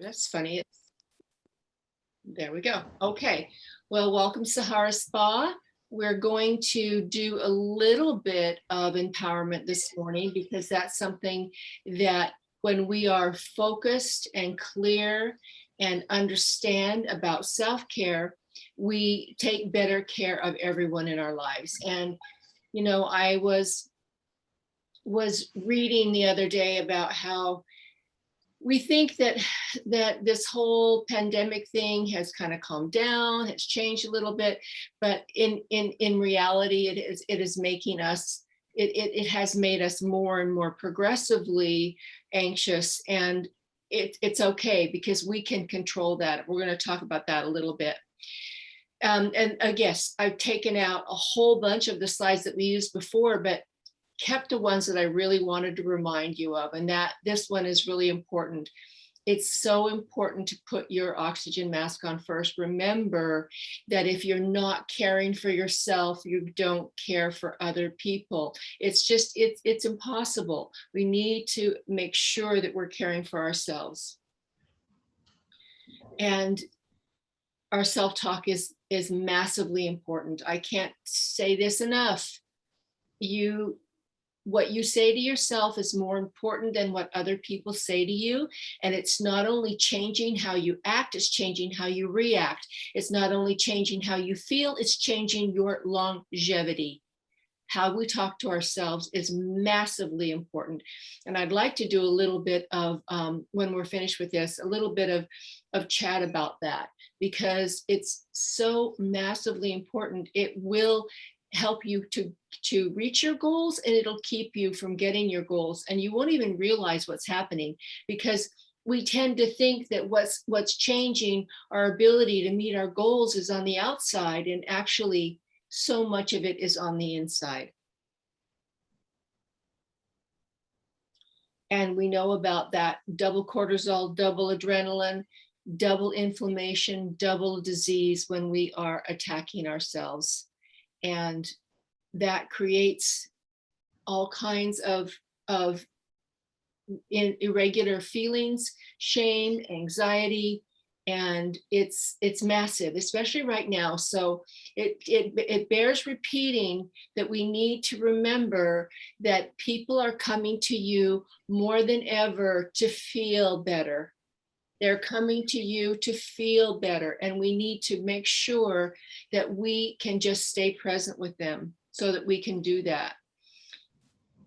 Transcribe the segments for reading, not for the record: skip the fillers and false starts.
That's funny. There we go. Okay. Well, welcome Sahara Spa. We're going to do a little bit of empowerment this morning because that's something that when we are focused and clear and understand about self-care, we take better care of everyone in our lives. And, I was reading the other day about how we think that this whole pandemic thing has kind of calmed down, has changed a little bit, but in reality, it is making us it has made us more and more progressively anxious, and it's okay because we can control that. We're going to talk about that a little bit. And I guess I've taken out a whole bunch of the slides that we used before, but kept the ones that I really wanted to remind you of, and that this one is really important. It's so important to put your oxygen mask on first. Remember that if you're not caring for yourself, you don't care for other people. It's impossible. We need to make sure that we're caring for ourselves. And our self-talk is massively important. I can't say this enough. What you say to yourself is more important than what other people say to you. And it's not only changing how you act, it's changing how you react. It's not only changing how you feel, it's changing your longevity. How we talk to ourselves is massively important. And I'd like to do a little bit of, when we're finished with this, a little bit of chat about that, because it's so massively important. It will help you to reach your goals, and it'll keep you from getting your goals, and you won't even realize what's happening, because we tend to think that what's changing our ability to meet our goals is on the outside, and actually so much of it is on the inside. And we know about that double cortisol, double adrenaline, double inflammation, double disease when we are attacking ourselves. And that creates all kinds of irregular feelings, shame, anxiety, and it's massive, especially right now. So it bears repeating that we need to remember that people are coming to you more than ever to feel better. They're coming to you to feel better, and we need to make sure that we can just stay present with them so that we can do that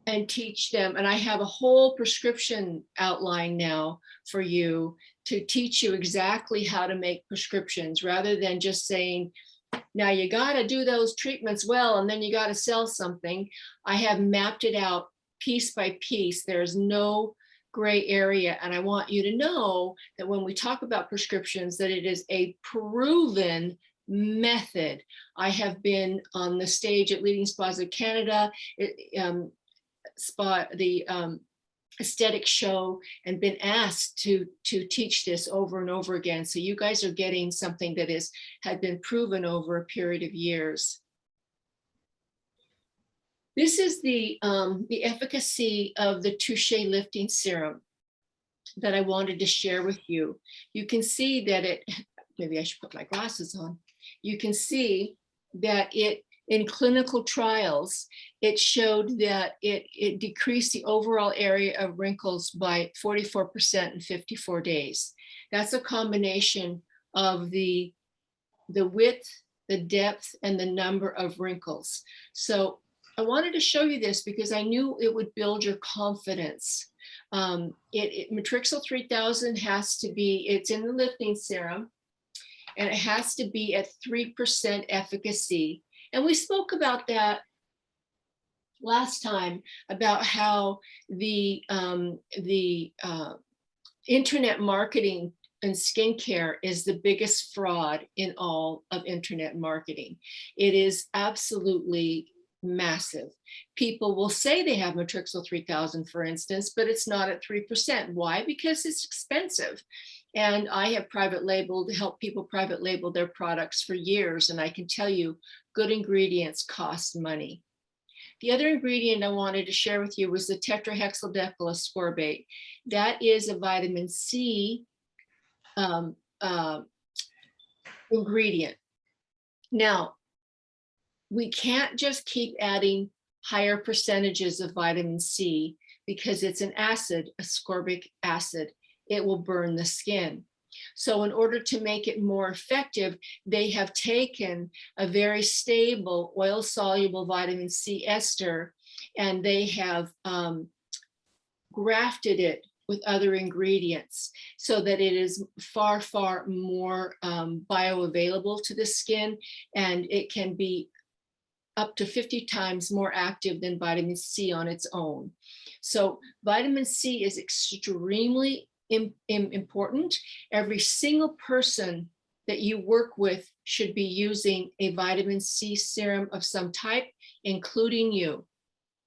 and teach them. And I have a whole prescription outline now for you to teach you exactly how to make prescriptions, rather than just saying, now you got to do those treatments well, and then you got to sell something. I have mapped it out piece by piece. There's no gray area. And I want you to know that when we talk about prescriptions, that it is a proven method. I have been on the stage at Leading Spas of Canada, the aesthetic show, and been asked to teach this over and over again. So you guys are getting something that had been proven over a period of years. This is the efficacy of the Touche lifting serum that I wanted to share with you. You can see that maybe I should put my glasses on. You can see that in clinical trials, it showed that it decreased the overall area of wrinkles by 44% in 54 days. That's a combination of the width, the depth, and the number of wrinkles. So I wanted to show you this because I knew it would build your confidence. Matrixyl 3000 has to be, it's in the lifting serum, and it has to be at 3% efficacy. And we spoke about that last time, about how the internet marketing and skincare is the biggest fraud in all of internet marketing. It is absolutely massive. People will say they have Matrixyl 3000, for instance, but it's not at 3%. Why? Because it's expensive. And I have helped people private label their products for years. And I can tell you, good ingredients cost money. The other ingredient I wanted to share with you was the tetrahexyldecyl ascorbate. That is a vitamin C um, uh, ingredient. Now, we can't just keep adding higher percentages of vitamin C because it's an acid, ascorbic acid. It will burn the skin. So in order to make it more effective, they have taken a very stable oil-soluble vitamin C ester, and they have grafted it with other ingredients so that it is far, far more bioavailable to the skin, and it can be up to 50 times more active than vitamin C on its own. So vitamin C is extremely important. Every single person that you work with should be using a vitamin C serum of some type, including you,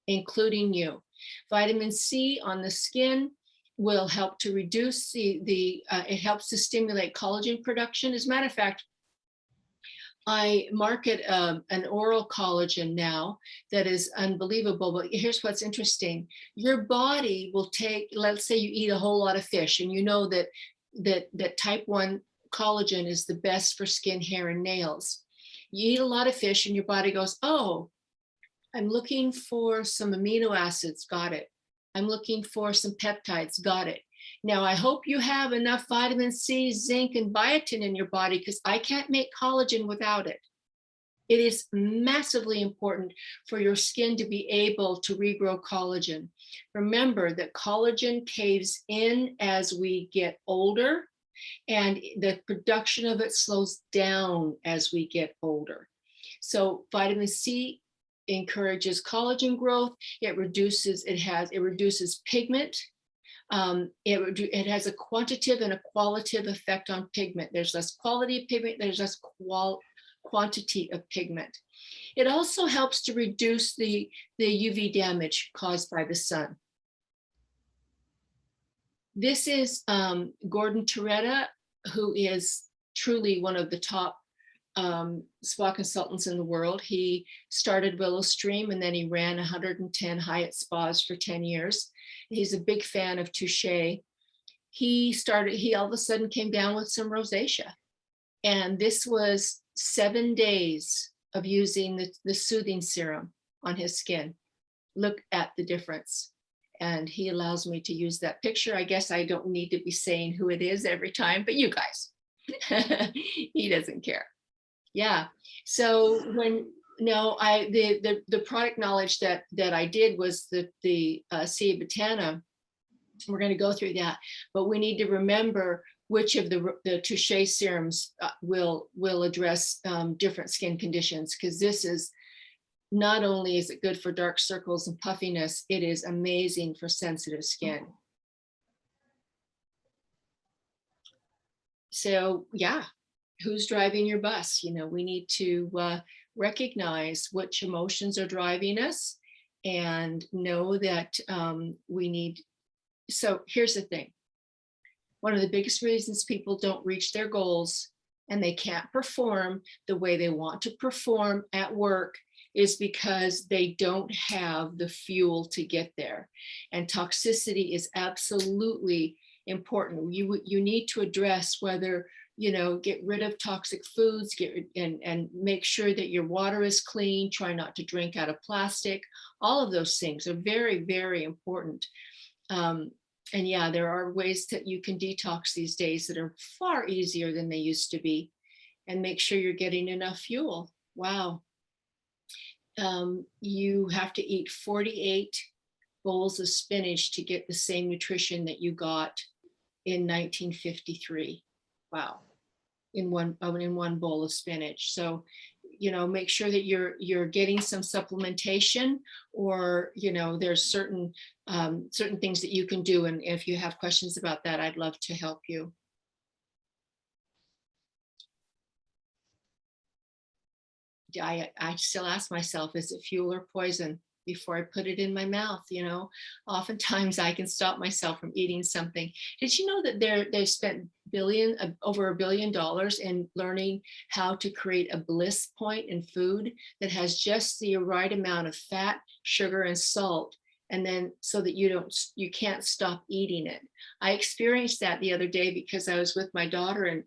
including you. Vitamin C on the skin will help to reduce it helps to stimulate collagen production. As a matter of fact, I market an oral collagen now that is unbelievable. But here's what's interesting. Your body will take, let's say you eat a whole lot of fish, and you know that type 1 collagen is the best for skin, hair, and nails. You eat a lot of fish and your body goes, oh, I'm looking for some amino acids, got it. I'm looking for some peptides, got it. Now, I hope you have enough vitamin C, zinc, and biotin in your body, because I can't make collagen without it. It is massively important for your skin to be able to regrow collagen. Remember that collagen caves in as we get older, and the production of it slows down as we get older. So vitamin C encourages collagen growth. It reduces pigment. It has a quantitative and a qualitative effect on pigment. There's less quality of pigment, there's less quantity of pigment. It also helps to reduce the UV damage caused by the sun. This is Gordon Torretta, who is truly one of the top spa consultants in the world. He started Willow Stream, and then he ran 110 Hyatt spas for 10 years. He's a big fan of Touche. He all of a sudden came down with some rosacea. And this was 7 days of using the soothing serum on his skin. Look at the difference. And he allows me to use that picture. I guess I don't need to be saying who it is every time, but you guys, he doesn't care. Yeah. So the product knowledge that I did was the Sea Botana. We're going to go through that, but we need to remember which of the Touche serums will address different skin conditions, because this is not only is it good for dark circles and puffiness, it is amazing for sensitive skin. So yeah, who's driving your bus? We need to recognize which emotions are driving us, and know that we need. So here's the thing. One of the biggest reasons people don't reach their goals and they can't perform the way they want to perform at work is because they don't have the fuel to get there. And toxicity is absolutely important. You need to address whether, get rid of toxic foods, and make sure that your water is clean, try not to drink out of plastic. All of those things are very, very important. And yeah, there are ways that you can detox these days that are far easier than they used to be, and make sure you're getting enough fuel. Wow. You have to eat 48 bowls of spinach to get the same nutrition that you got in 1953. Wow. In one bowl of spinach. So, make sure that you're getting some supplementation, or, there's certain things that you can do. And if you have questions about that, I'd love to help you. I still ask myself, is it fuel or poison, before I put it in my mouth? Oftentimes I can stop myself from eating something. Did you know that they've spent over $1 billion in learning how to create a bliss point in food that has just the right amount of fat, sugar, and salt, and then so that you can't stop eating it. I experienced that the other day because I was with my daughter and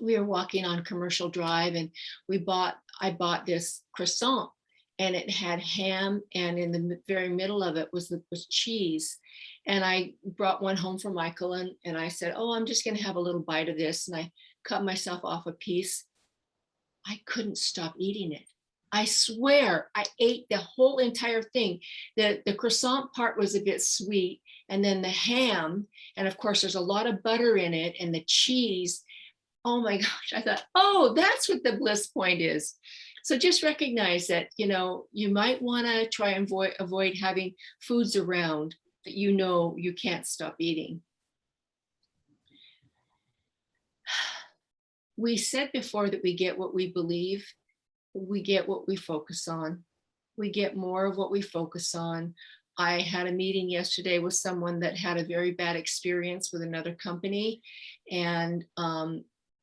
we were walking on Commercial Drive, and I bought this croissant, and it had ham, and in the very middle of it was cheese. And I brought one home for Michael, and I said, oh, I'm just going to have a little bite of this. And I cut myself off a piece. I couldn't stop eating it. I swear I ate the whole entire thing. The croissant part was a bit sweet, and then the ham, and of course there's a lot of butter in it, and the cheese. Oh my gosh, I thought, oh, that's what the bliss point is. So just recognize that, you might want to try and avoid having foods around that you can't stop eating. We said before that we get what we believe, we get what we focus on. We get more of what we focus on. I had a meeting yesterday with someone that had a very bad experience with another company, and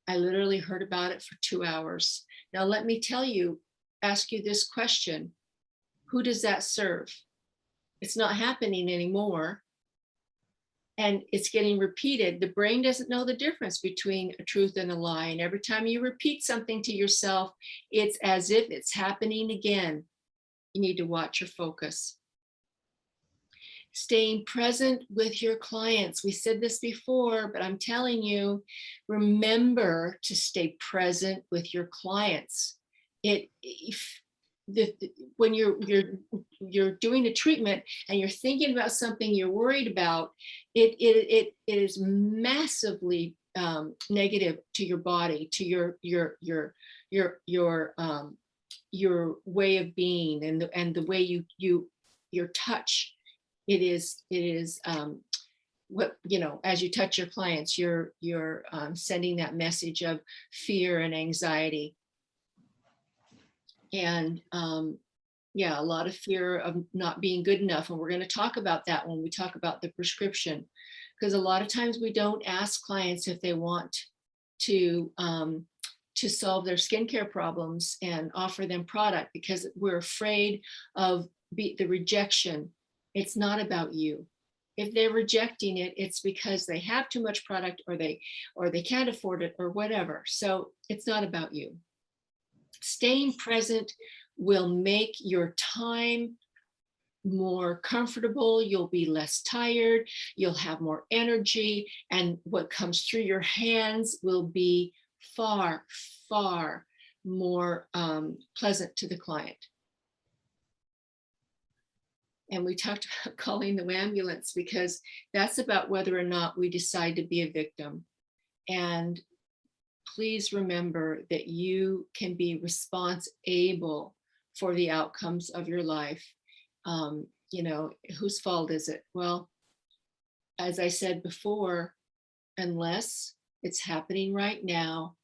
I literally heard about it for 2 hours. Now, let me ask you this question. Who does that serve? It's not happening anymore. And it's getting repeated. The brain doesn't know the difference between a truth and a lie. And every time you repeat something to yourself, it's as if it's happening again. You need to watch your focus. Staying present with your clients. We said this before, but I'm telling you, remember to stay present with your clients. When you're doing a treatment and you're thinking about something you're worried about, it is massively negative to your body, to your way of being, and the way your touch. It is what, as you touch your clients, you're sending that message of fear and anxiety. And yeah, a lot of fear of not being good enough. And we're going to talk about that when we talk about the prescription, because a lot of times we don't ask clients if they want to solve their skincare problems and offer them product, because we're afraid of the rejection. It's not about you. If they're rejecting it, it's because they have too much product, or they can't afford it, or whatever. So it's not about you. Staying present will make your time more comfortable. You'll be less tired. You'll have more energy. And what comes through your hands will be far, far more pleasant to the client. And we talked about calling the ambulance, because that's about whether or not we decide to be a victim. And please remember that you can be responsible for the outcomes of your life. Whose fault is it? Well, as I said before, unless it's happening right now,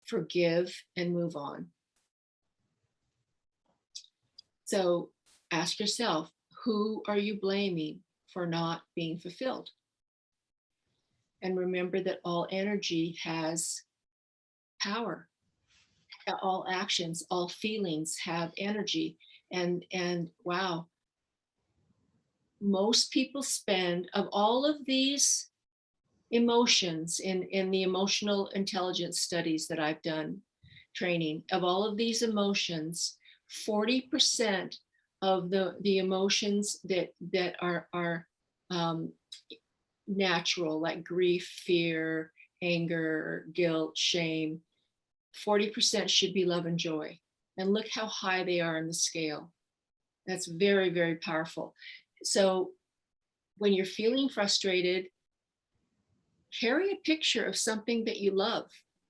forgive and move on. So ask yourself, who are you blaming for not being fulfilled? And remember that all energy has power. All actions, all feelings have energy. And wow, most people spend, of all of these emotions in the emotional intelligence studies that I've done, training, of all of these emotions, 40% of the emotions that are natural, like grief, fear, anger, guilt, shame, 40% should be love and joy. And look how high they are in the scale. That's very, very powerful. So when you're feeling frustrated, carry a picture of something that you love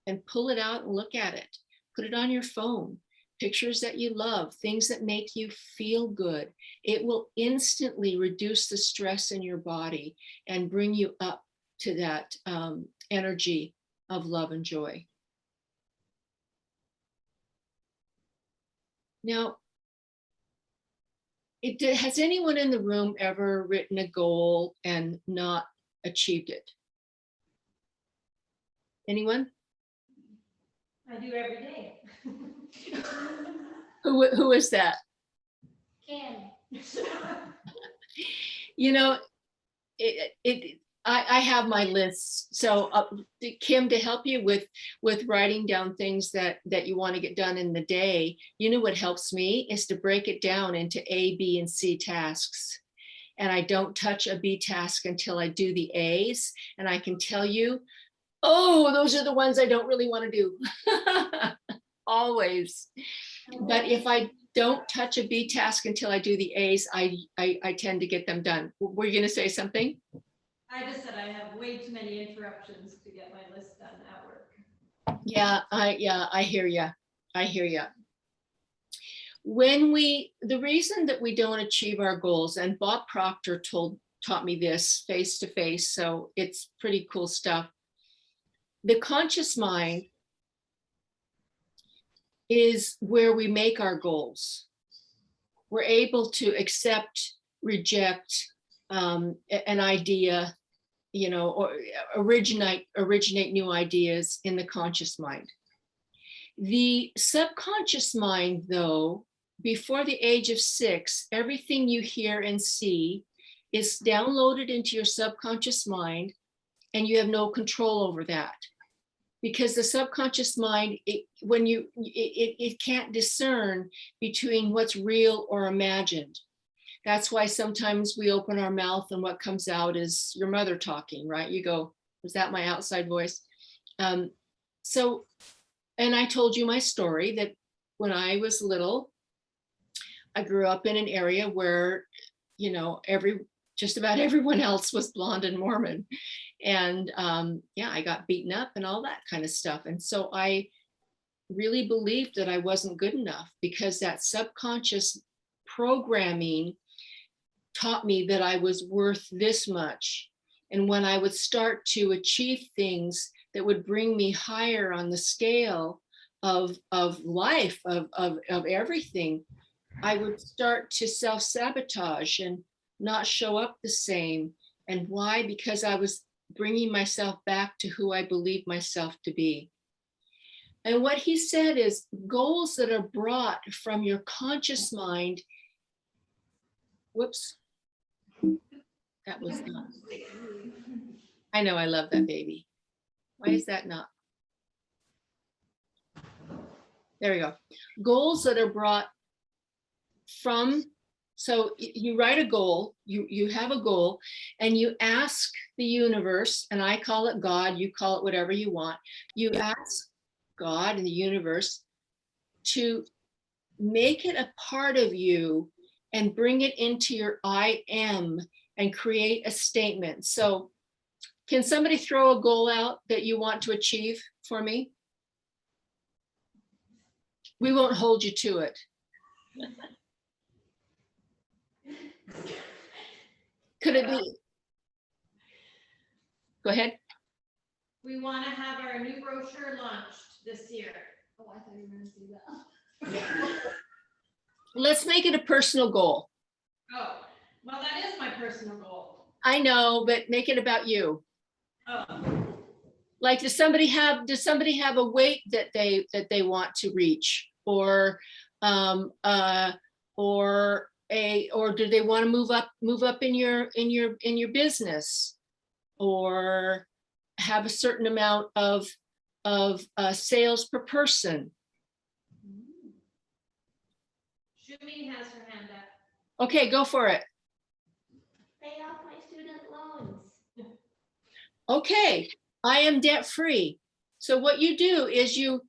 and pull it out and look at it. Put it on your phone. Pictures that you love, things that make you feel good. It will instantly reduce the stress in your body and bring you up to that energy of love and joy. Now, has anyone in the room ever written a goal and not achieved it? Anyone? I do every day. Who is that? Can. You know, I have my lists. So Kim, to help you with writing down things that you want to get done in the day, you know what helps me is to break it down into A, B, and C tasks. And I don't touch a B task until I do the A's. And I can tell you, oh, those are the ones I don't really want to do. Always. But if I don't touch a B task until I do the A's, I tend to get them done. Were you going to say something? I just said I have way too many interruptions to get my list done at work. Yeah, I hear you. I hear you. The reason that we don't achieve our goals, and Bob Proctor taught me this face to face, so it's pretty cool stuff. The conscious mind is where we make our goals. We're able to accept, reject an idea, you know, or originate new ideas in the conscious mind. The subconscious mind, though, before the age of 6, everything you hear and see is downloaded into your subconscious mind, and you have no control over that. Because the subconscious mind, it can't discern between what's real or imagined. That's why sometimes we open our mouth and what comes out is your mother talking, right? You go, was that my outside voice? And I told you my story that when I was little, I grew up in an area where, you know, just about everyone else was blonde and Mormon. And yeah, I got beaten up and all that kind of stuff. And so I really believed that I wasn't good enough, because that subconscious programming taught me that I was worth this much. And when I would start to achieve things that would bring me higher on the scale of life, of everything, I would start to self-sabotage and not show up the same. And why? Because I was bringing myself back to who I believe myself to be. And what he said is, goals that are brought from your conscious mind, whoops, that was not, I know, I love that baby. Why is that not? There we go. Goals that are brought from, so you write a goal, you have a goal, and you ask the universe, and I call it God, you call it whatever you want. You ask God and the universe to make it a part of you and bring it into your I am and create a statement. So can somebody throw a goal out that you want to achieve for me? We won't hold you to it. Could it be? Go ahead. We want to have our new brochure launched this year. Oh, I thought you were going to do that. Let's make it a personal goal. Oh, well, that is my personal goal. I know, but make it about you. Oh, Like, does somebody have a weight that they want to reach, or do they want to move up in your business, or have a certain amount of sales per person? Shumi has her hand up. Okay, go for it. Pay off my student loans. Okay, I am debt free. So what you do is you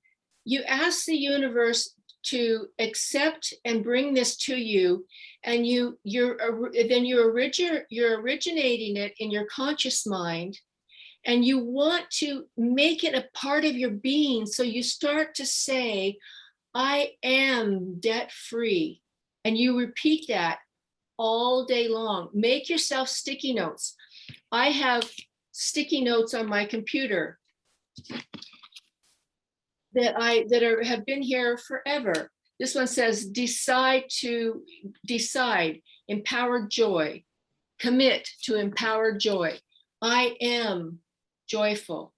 ask the universe to accept and bring this to you, and you're originating it in your conscious mind, and you want to make it a part of your being. So you start to say, I am debt free, and you repeat that all day long. Make yourself sticky notes. I have sticky notes on my computer that have been here forever. This one says, decide, empowered joy, commit to empowered joy. I am joyful.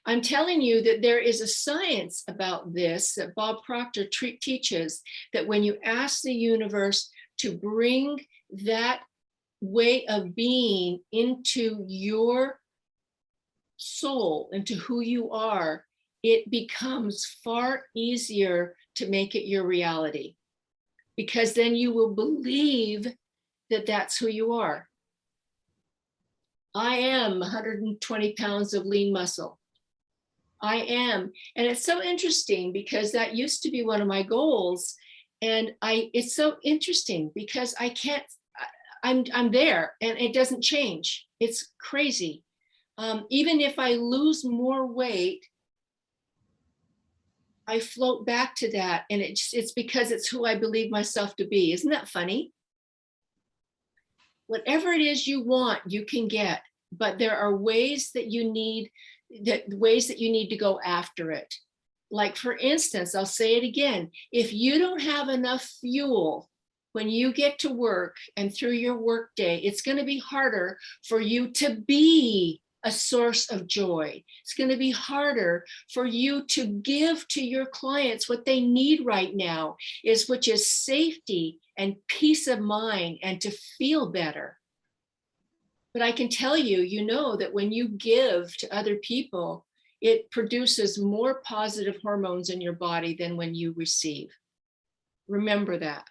I'm telling you that there is a science about this that Bob Proctor teaches, that when you ask the universe to bring that way of being into your soul, into who you are, it becomes far easier to make it your reality, because then you will believe that that's who you are. I am 120 pounds of lean muscle. I am. And it's so interesting because that used to be one of my goals. And it's so interesting because I can't, I'm there and it doesn't change. It's crazy. Even if I lose more weight, I float back to that, and it's because it's who I believe myself to be. Isn't that funny? Whatever it is you want, you can get, but there are ways that you need to go after it. Like, for instance, I'll say it again, if you don't have enough fuel when you get to work and through your work day, it's going to be harder for you to be a source of joy. It's going to be harder for you to give to your clients what they need right now, which is safety and peace of mind and to feel better. But I can tell you, you know, that when you give to other people, it produces more positive hormones in your body than when you receive. Remember that,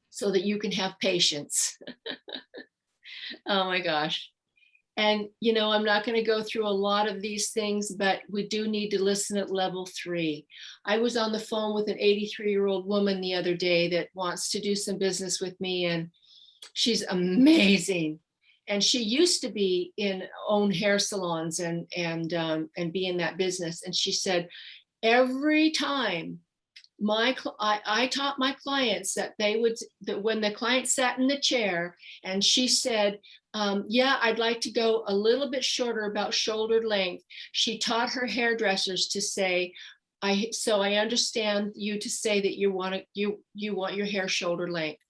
so that you can have patience. Oh my gosh. And, you know, I'm not going to go through a lot of these things, but we do need to listen at level 3. I was on the phone with an 83-year-old woman the other day that wants to do some business with me, and she's amazing. And she used to be own hair salons and be in that business. And she said, every time I taught my clients that when the client sat in the chair and she said, yeah, I'd like to go a little bit shorter, about shoulder length. She taught her hairdressers to say, I understand you to say that you want your hair shoulder length.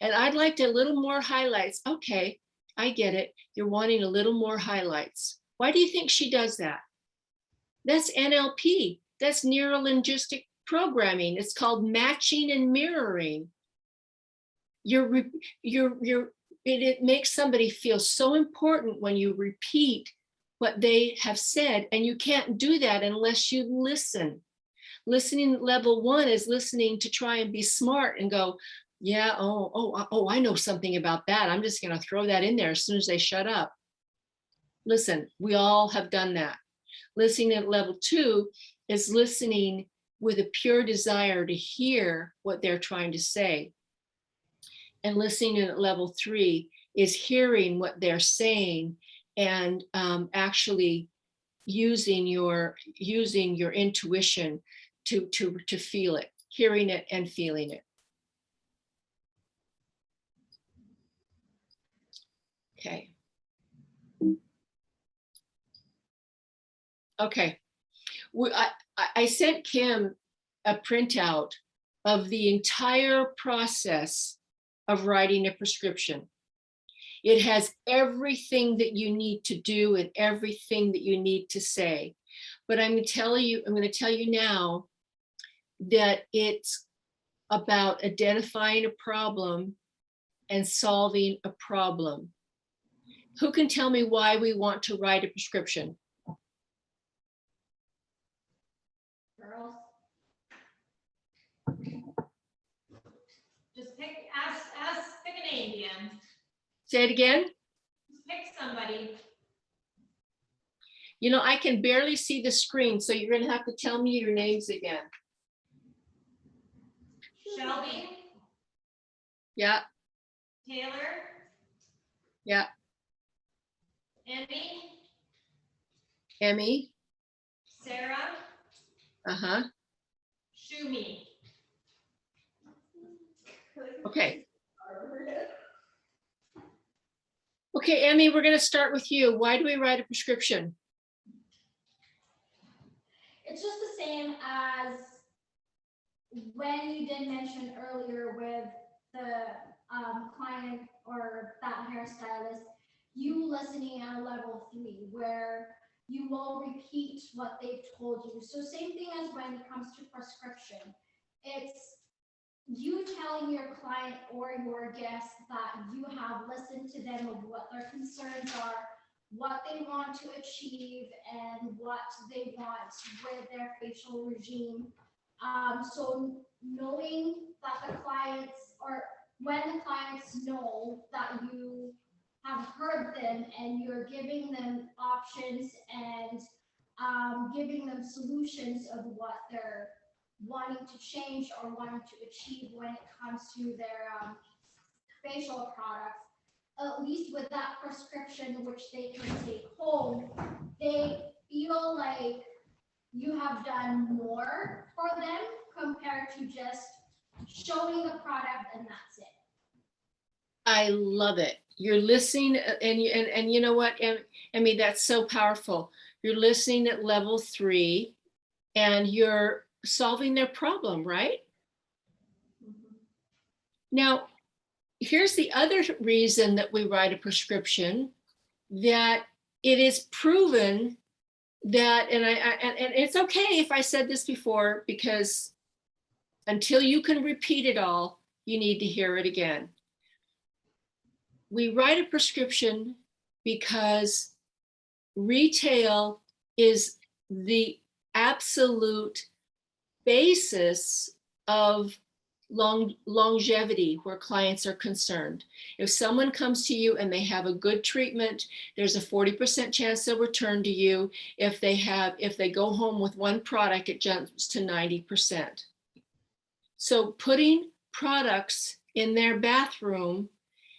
And I'd like a little more highlights. Okay, I get it. You're wanting a little more highlights. Why do you think she does that? That's NLP. That's neuro-linguistic programming. It's called matching and mirroring. It makes somebody feel so important when you repeat what they have said, and you can't do that unless you listen. Listening level 1 is listening to try and be smart and go, yeah, I know something about that. I'm just going to throw that in there as soon as they shut up. Listen, we all have done that. Listening at level 2 is listening with a pure desire to hear what they're trying to say. And listening at level 3 is hearing what they're saying and actually using your intuition to feel it, hearing it and feeling it. Okay. Okay. I sent Kim a printout of the entire process of writing a prescription. It has everything that you need to do and everything that you need to say. But I'm going to tell you now that it's about identifying a problem and solving a problem. Who can tell me why we want to write a prescription? Girls. Just pick a name, Dan. Say it again. Just pick somebody. You know, I can barely see the screen, so you're going to have to tell me your names again. Shelby, Yeah, Taylor, yeah. Emmy. Sarah, Uh-huh. Shumi. Okay. Okay, Emmy, we're going to start with you. Why do we write a prescription? It's just the same as when you did mention earlier with the client or that hairstylist, you listening at a level 3 where you will repeat what they've told you. So same thing as when it comes to prescription. It's you telling your client or your guest that you have listened to them of what their concerns are, what they want to achieve, and what they want with their facial regime. So knowing that the clients, or when the clients know that you have heard them and you're giving them options and giving them solutions of what they're wanting to change or wanting to achieve when it comes to their facial products, at least with that prescription, which they can take home, they feel like you have done more for them compared to just showing the product and that's it. I love it. You're listening, and you know what? And I mean, that's so powerful. You're listening at level 3, and you're solving their problem, right? Now, here's the other reason that we write a prescription, that it is proven that, and it's okay if I said this before, because until you can repeat it all, you need to hear it again. We write a prescription because retail is the absolute basis of longevity where clients are concerned. If someone comes to you and they have a good treatment, there's a 40% chance they'll return to you. If they go home with one product, it jumps to 90%. So putting products in their bathroom.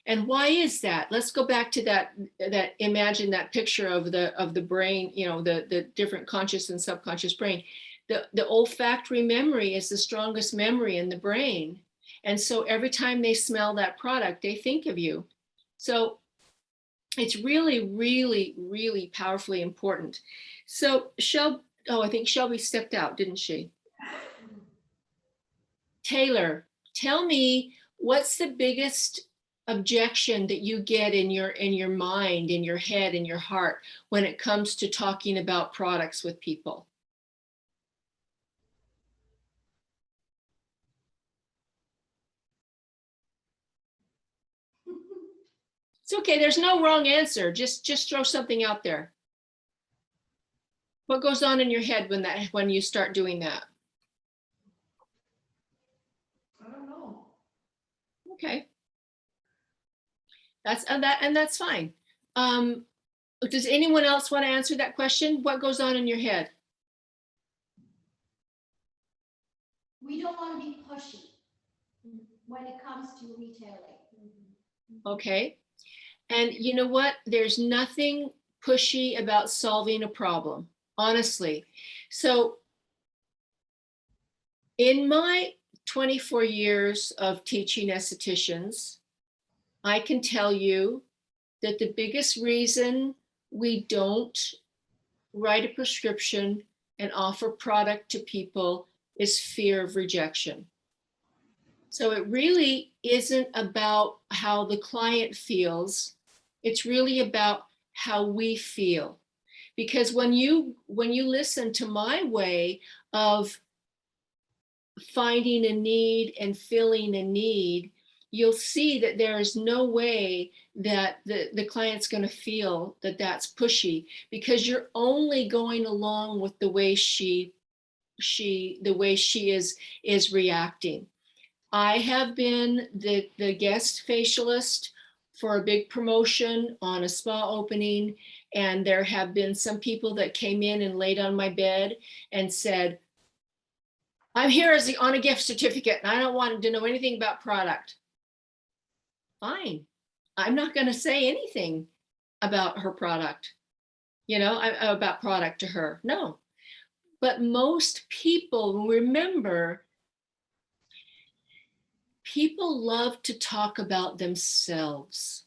And why is that? Let's go back to that imagine that picture of the brain, the different conscious and subconscious brain. The olfactory memory is the strongest memory in the brain. And so every time they smell that product, they think of you. So it's really, really, really powerfully important. So I think Shelby stepped out, didn't she? Taylor, tell me, what's the biggest objection that you get in your mind, in your head, in your heart when it comes to talking about products with people? It's okay. There's no wrong answer. Just throw something out there. What goes on in your head when you start doing that? I don't know. Okay. That's fine. Does anyone else want to answer that question? What goes on in your head? We don't want to be pushy when it comes to retailing. Okay. And you know what? There's nothing pushy about solving a problem, honestly. So in my 24 years of teaching estheticians, I can tell you that the biggest reason we don't write a prescription and offer product to people is fear of rejection. So it really isn't about how the client feels. It's really about how we feel. Because when you listen to my way of finding a need and filling a need, you'll see that there is no way that the client's going to feel that that's pushy, because you're only going along with the way she is reacting. I have been the guest facialist for a big promotion on a spa opening, and there have been some people that came in and laid on my bed and said, I'm here on a gift certificate and I don't want to know anything about product. Fine. I'm not going to say anything about her product, about product to her. No. But most people, remember, people love to talk about themselves.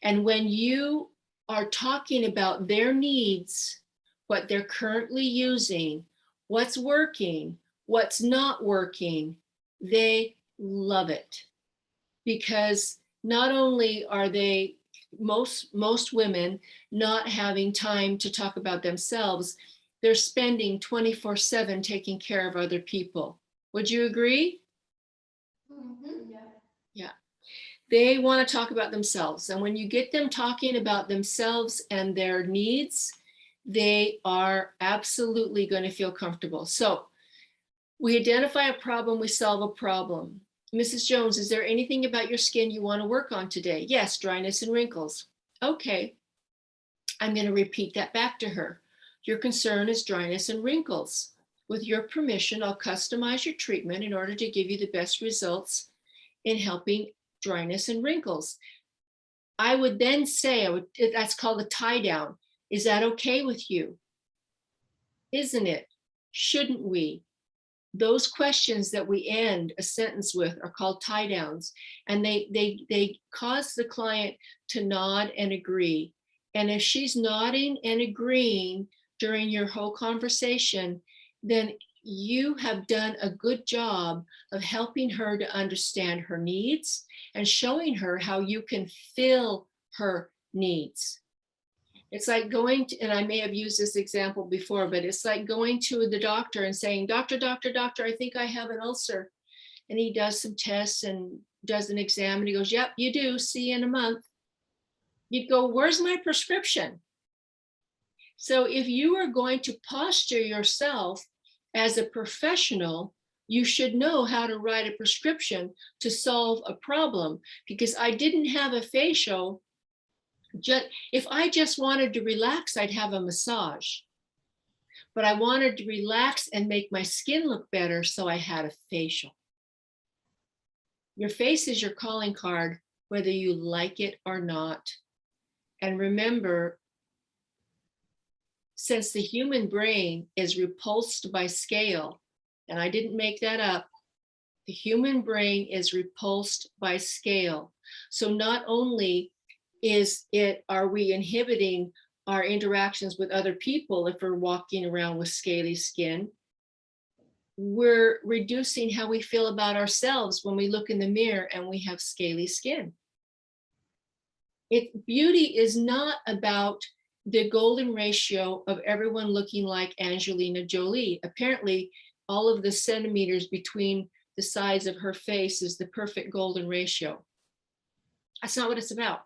And when you are talking about their needs, what they're currently using, what's working, what's not working, they love it. Because not only are they, most women, not having time to talk about themselves, they're spending 24/7 taking care of other people. Would you agree? Mhm. Yeah. They want to talk about themselves. And when you get them talking about themselves and their needs, they are absolutely going to feel comfortable. So we identify a problem, we solve a problem. Mrs. Jones, is there anything about your skin you want to work on today? Yes, dryness and wrinkles. Okay, I'm going to repeat that back to her. Your concern is dryness and wrinkles. With your permission, I'll customize your treatment in order to give you the best results in helping dryness and wrinkles. I would then say, that's called a tie down. Is that okay with you? Isn't it? Shouldn't we? Those questions that we end a sentence with are called tie downs, and they cause the client to nod and agree. And if she's nodding and agreeing during your whole conversation, then you have done a good job of helping her to understand her needs and showing her how you can fill her needs. It's like going to, and I may have used this example before, but it's like going to the doctor and saying, doctor, I think I have an ulcer. And he does some tests and does an exam and he goes, yep, you do. See you in a month. You'd go, where's my prescription? So if you are going to posture yourself as a professional, you should know how to write a prescription to solve a problem. Because I didn't have a facial. If I just wanted to relax, I'd have a massage. But I wanted to relax and make my skin look better, so I had a facial. Your face is your calling card, whether you like it or not. And remember, since the human brain is repulsed by scale, and I didn't make that up, the human brain is repulsed by scale. So not only are we inhibiting our interactions with other people if we're walking around with scaly skin, we're reducing how we feel about ourselves when we look in the mirror and we have scaly skin. Beauty is not about the golden ratio of everyone looking like Angelina Jolie. Apparently, all of the centimeters between the sides of her face is the perfect golden ratio. That's not what it's about.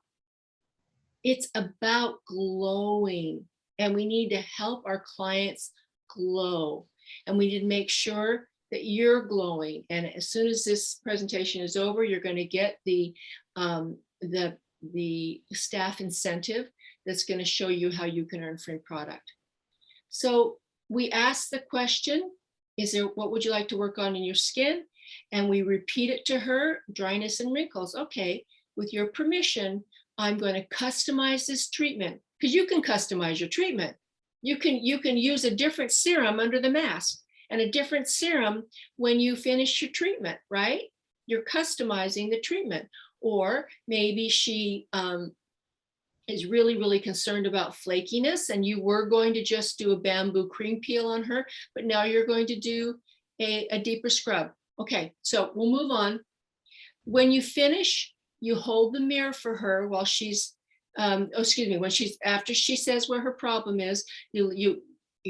It's about glowing, and we need to help our clients glow, and we need to make sure that you're glowing. And as soon as this presentation is over, you're going to get the staff incentive that's going to show you how you can earn free product. So we ask the question, what would you like to work on in your skin? And we repeat it to her, dryness and wrinkles. Okay, with your permission, I'm going to customize this treatment, because you can customize your treatment. You can use a different serum under the mask and a different serum when you finish your treatment, right? You're customizing the treatment. Or maybe she is really, really concerned about flakiness, and you were going to just do a bamboo cream peel on her, but now you're going to do a deeper scrub. Okay, so we'll move on. When you finish, you hold the mirror for her while she's, after she says where her problem is, you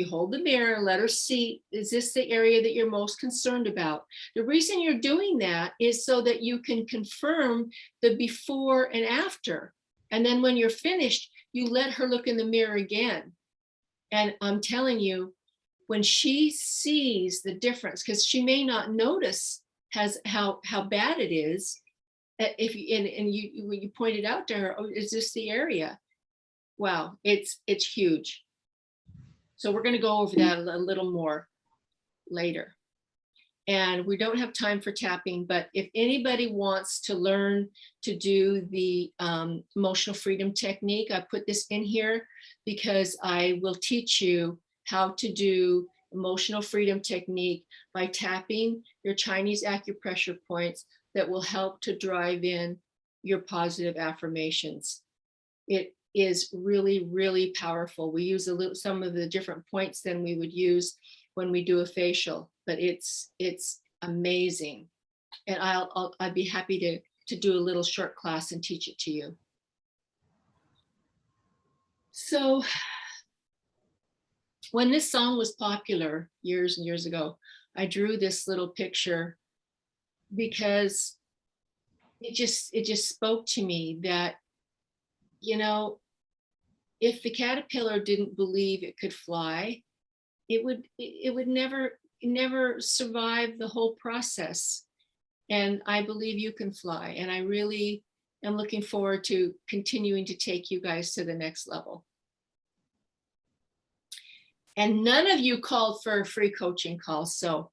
hold the mirror, let her see, is this the area that you're most concerned about? The reason you're doing that is so that you can confirm the before and after. And then when you're finished, you let her look in the mirror again. And I'm telling you, when she sees the difference, because she may not notice how bad it is, if you pointed out to her, oh, is this the area? Wow, it's huge. So we're going to go over that a little more later. And we don't have time for tapping, but if anybody wants to learn to do the emotional freedom technique, I put this in here because I will teach you how to do emotional freedom technique by tapping your Chinese acupressure points that will help to drive in your positive affirmations. It is really, really powerful. We use some of the different points than we would use when we do a facial, but it's amazing. And I'd be happy to do a little short class and teach it to you. So when this song was popular years and years ago, I drew this little picture because it just spoke to me that, you know, if the caterpillar didn't believe it could fly, it would never survive the whole process. And I believe you can fly. And I really am looking forward to continuing to take you guys to the next level. And none of you called for a free coaching call. So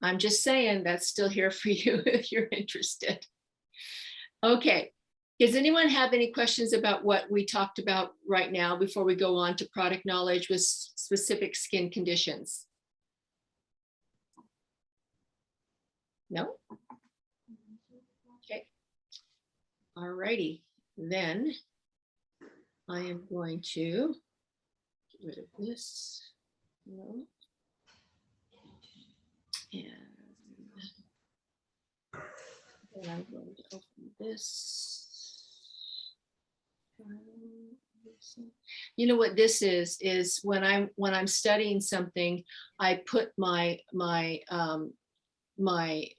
I'm just saying that's still here for you if you're interested. Okay. Does anyone have any questions about what we talked about right now before we go on to product knowledge with specific skin conditions? No? Okay. All righty. Then I am going to get rid of this. No. And then I'm going to open this. You know what this is when I'm studying something, I put my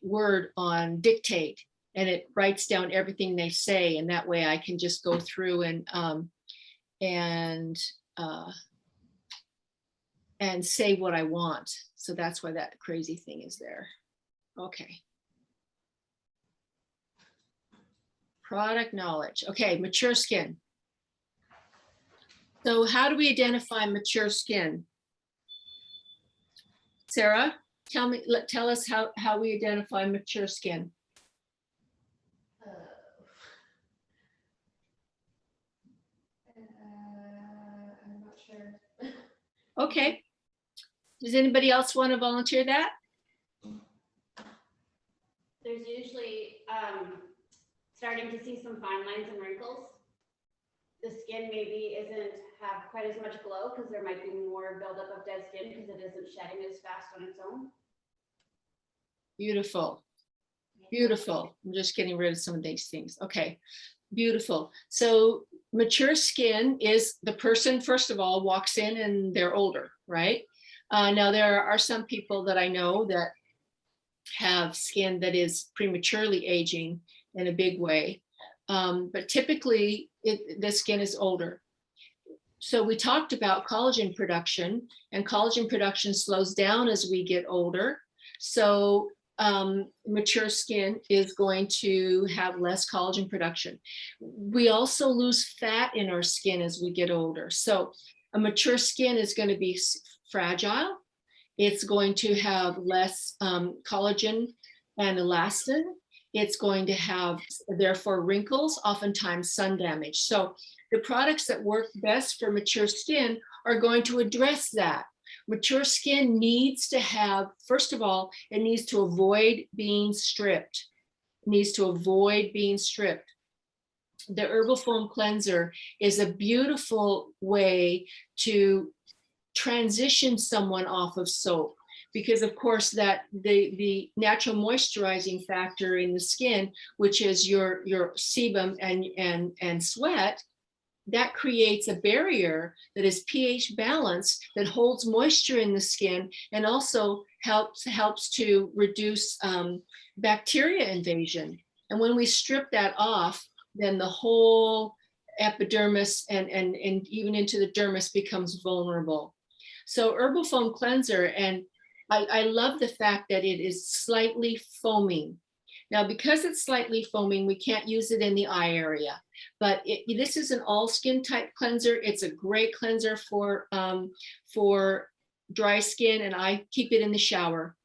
word on dictate, and it writes down everything they say, and that way I can just go through and say what I want. So that's why that crazy thing is there. Okay. Product knowledge. Okay, mature skin. So how do we identify mature skin? Sarah, tell us how we identify mature skin. I'm not sure. Okay. Does anybody else want to volunteer that? There's usually starting to see some fine lines and wrinkles. The skin maybe isn't have quite as much glow because there might be more buildup of dead skin because it isn't shedding as fast on its own. Beautiful. Beautiful. I'm just getting rid of some of these things. Okay. Beautiful. So mature skin is the person, first of all, walks in and they're older, right? Now there are some people that I know that have skin that is prematurely aging in a big way. But typically the skin is older. So we talked about collagen production, and collagen production slows down as we get older. So mature skin is going to have less collagen production. We also lose fat in our skin as we get older. So a mature skin is going to be fragile. It's going to have less collagen and elastin. It's going to have, therefore, wrinkles, oftentimes sun damage. So the products that work best for mature skin are going to address that. Mature skin needs to have, first of all, it needs to avoid being stripped. It needs to avoid being stripped. The Herbal Foam Cleanser is a beautiful way to transition someone off of soap, because of course that the natural moisturizing factor in the skin, which is your sebum and sweat, that creates a barrier that is pH balanced, that holds moisture in the skin, and also helps to reduce bacteria invasion. And when we strip that off, then the whole epidermis and even into the dermis becomes vulnerable. So Herbal Foam Cleanser, and I love the fact that it is slightly foaming. Now, because it's slightly foaming, we can't use it in the eye area, but this is an all skin type cleanser. It's a great cleanser for dry skin, and I keep it in the shower.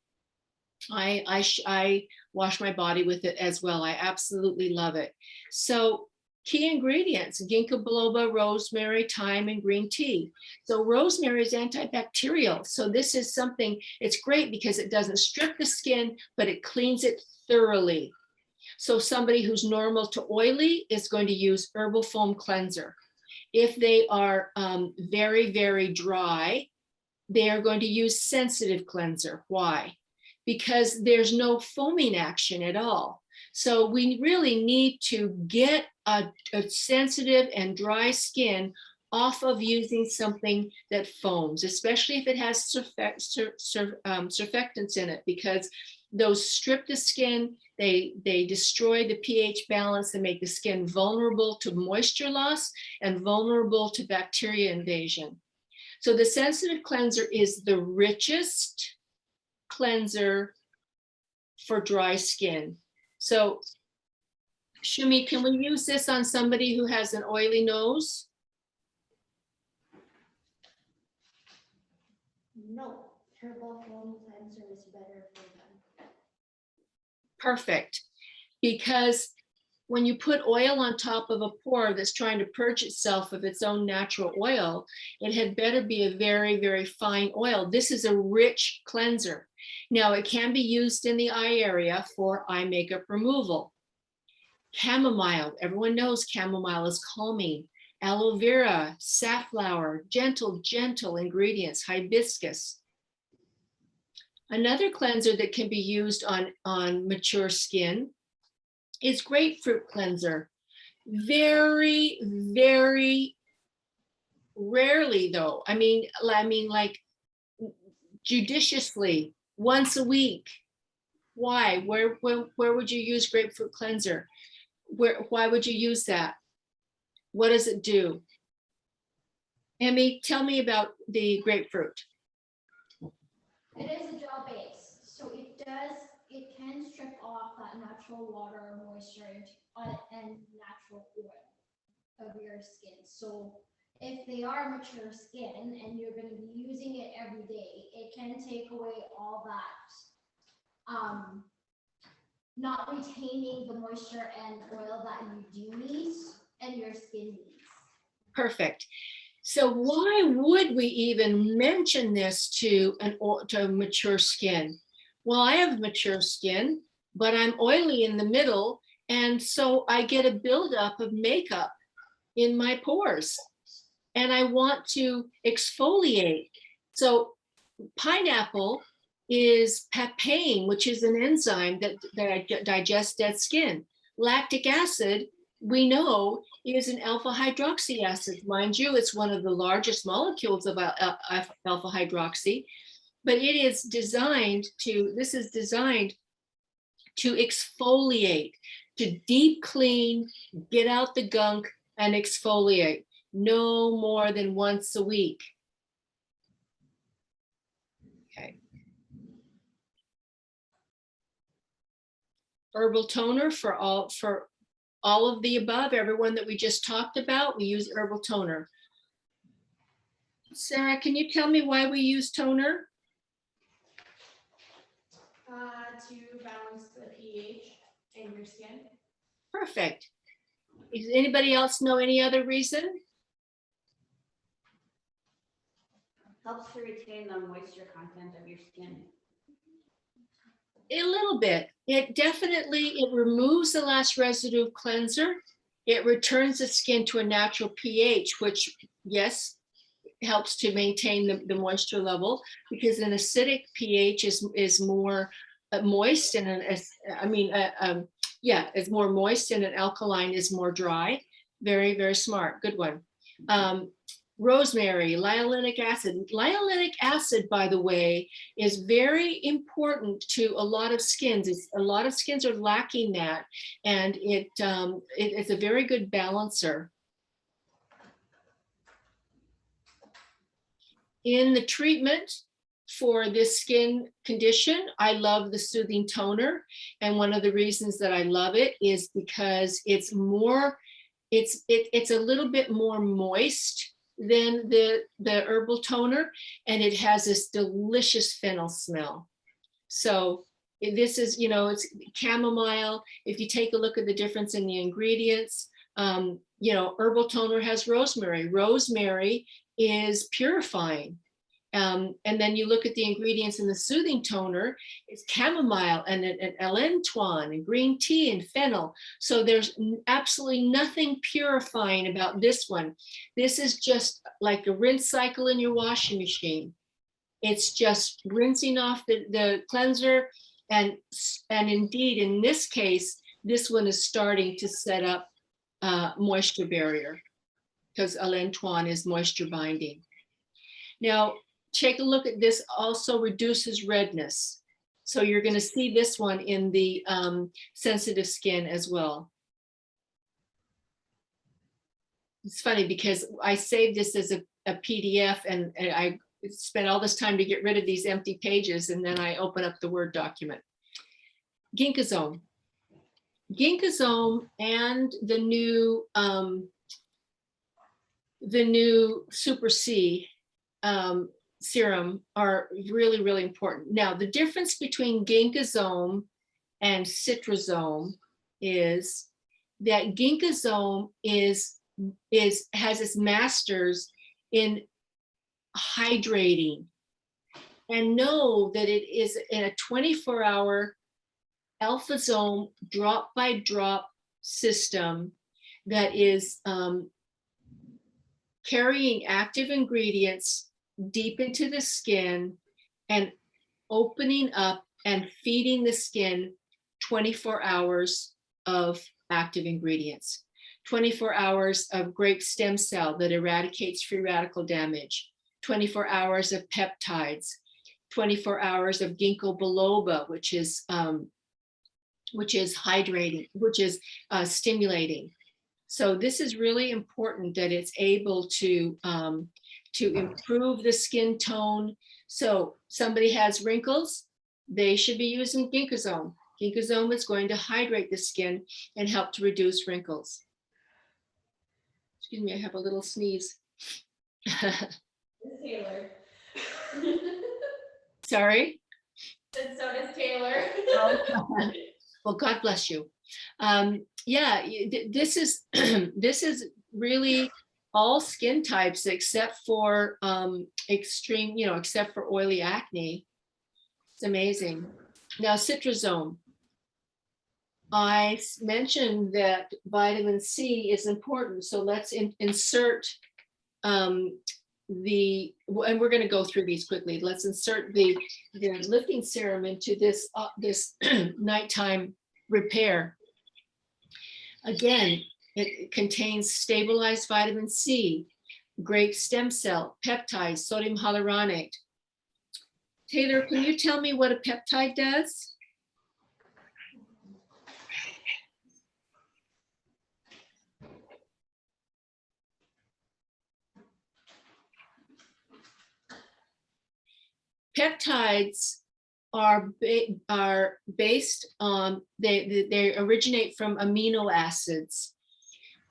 I wash my body with it as well. I absolutely love it. So key ingredients: ginkgo biloba, rosemary, thyme, and green tea. So rosemary is antibacterial. So this is something, it's great because it doesn't strip the skin, but it cleans it thoroughly. So somebody who's normal to oily is going to use Herbal Foam Cleanser. If they are very, very dry, they are going to use Sensitive Cleanser. Why? Because there's no foaming action at all. So we really need to get a sensitive and dry skin off of using something that foams, especially if it has surfactants in it, because those strip the skin, they destroy the pH balance and make the skin vulnerable to moisture loss and vulnerable to bacteria invasion. So the sensitive cleanser is the richest cleanser for dry skin. So Shumi, can we use this on somebody who has an oily nose? No, herbal foam cleanser is better for them. Perfect. Because when you put oil on top of a pore that's trying to purge itself of its own natural oil, it had better be a very, very fine oil. This is a rich cleanser. Now, it can be used in the eye area for eye makeup removal. Chamomile, everyone knows chamomile is calming. Aloe vera, safflower, gentle ingredients, hibiscus. Another cleanser that can be used on mature skin is grapefruit cleanser. Very, very rarely though. I mean like judiciously, once a week. Why? Where would you use grapefruit cleanser? Why would you use that? What does it do? Emmy, tell me about the grapefruit. It is a gel base, so it can strip off that natural water or moisture and natural oil of your skin. So if they are mature skin and you're going to be using it every day, it can take away all that, not retaining the moisture and oil that you do need and your skin needs. Perfect. So why would we even mention this to mature skin? Well, I have mature skin, but I'm oily in the middle, and so I get a buildup of makeup in my pores, and I want to exfoliate. So pineapple is papain, which is an enzyme that digests dead skin. Lactic acid, we know, is an alpha hydroxy acid. Mind you, it's one of the largest molecules of alpha hydroxy, but this is designed to exfoliate, to deep clean, get out the gunk and exfoliate, no more than once a week. Okay. Herbal toner for all of the above, everyone that we just talked about, we use herbal toner. Sarah, can you tell me why we use toner? To balance the pH in your skin. Perfect. Does anybody else know any other reason? Helps to retain the moisture content of your skin. A little bit. It removes the last residue of cleanser. It returns the skin to a natural pH, which, yes, helps to maintain the moisture level, because an acidic pH is more moist, and it's more moist, and an alkaline is more dry. Very, very smart. Good one. Rosemary, liolinic acid. Liolinic acid, by the way, is very important to a lot of skins. A lot of skins are lacking that, and it's a very good balancer. In the treatment for this skin condition, I love the soothing toner. And one of the reasons that I love it is because it's a little bit more moist than the herbal toner, and it has this delicious fennel smell. So this is, it's chamomile. If you take a look at the difference in the ingredients, herbal toner has rosemary. Rosemary is purifying. And then you look at the ingredients in the soothing toner, it's chamomile and elantoin and green tea and fennel. So there's absolutely nothing purifying about this one. This is just like a rinse cycle in your washing machine. It's just rinsing off the cleanser. And indeed, in this case, this one is starting to set up moisture barrier. because allantoin is moisture binding. Now, take a look at this, also reduces redness. So you're going to see this one in the sensitive skin as well. It's funny because I saved this as a PDF and I spent all this time to get rid of these empty pages, and then I open up the Word document. Ginkgosome. Ginkgosome and the new Super C serum are really, really important. Now, the difference between ginkgosome and citrazome is that ginkgosome has its masters in hydrating, and know that it is in a 24-hour alphazome drop by drop system that is carrying active ingredients deep into the skin and opening up and feeding the skin 24 hours of active ingredients, 24 hours of grape stem cell that eradicates free radical damage, 24 hours of peptides, 24 hours of ginkgo biloba, which is hydrating, which is stimulating. So this is really important that it's able to improve the skin tone. So somebody has wrinkles, they should be using ginkgosome. Ginkgosome is going to hydrate the skin and help to reduce wrinkles. Excuse me, I have a little sneeze. Taylor. Sorry? And so does Taylor. Well, God bless you. Yeah, this is this is really all skin types except for extreme, except for oily acne. It's amazing. Now, citrazome. I mentioned that vitamin C is important, so let's insert and we're going to go through these quickly. Let's insert the lifting serum into this nighttime repair. Again, it contains stabilized vitamin C, grape stem cell, peptides, sodium hyaluronate. Taylor, can you tell me what a peptide does? Peptides are based on, they originate from amino acids,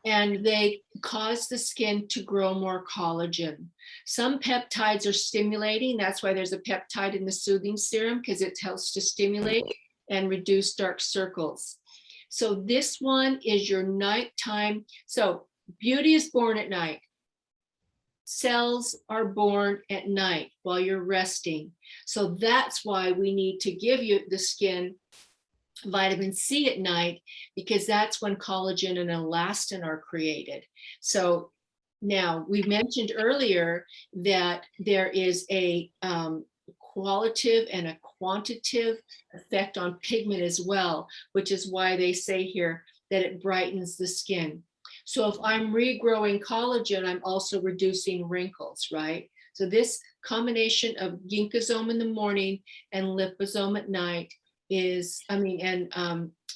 and they cause the skin to grow more collagen. Some peptides are stimulating. That's why there's a peptide in the soothing serum, because it helps to stimulate and reduce dark circles. So this one is your nighttime. So beauty is born at night. Cells are born at night while you're resting. So that's why we need to give you the skin vitamin C at night, because that's when collagen and elastin are created. So now, we mentioned earlier that there is a qualitative and a quantitative effect on pigment as well, which is why they say here that it brightens the skin. So if I'm regrowing collagen, I'm also reducing wrinkles, right? So this combination of ginkgosome in the morning and liposome at night is, and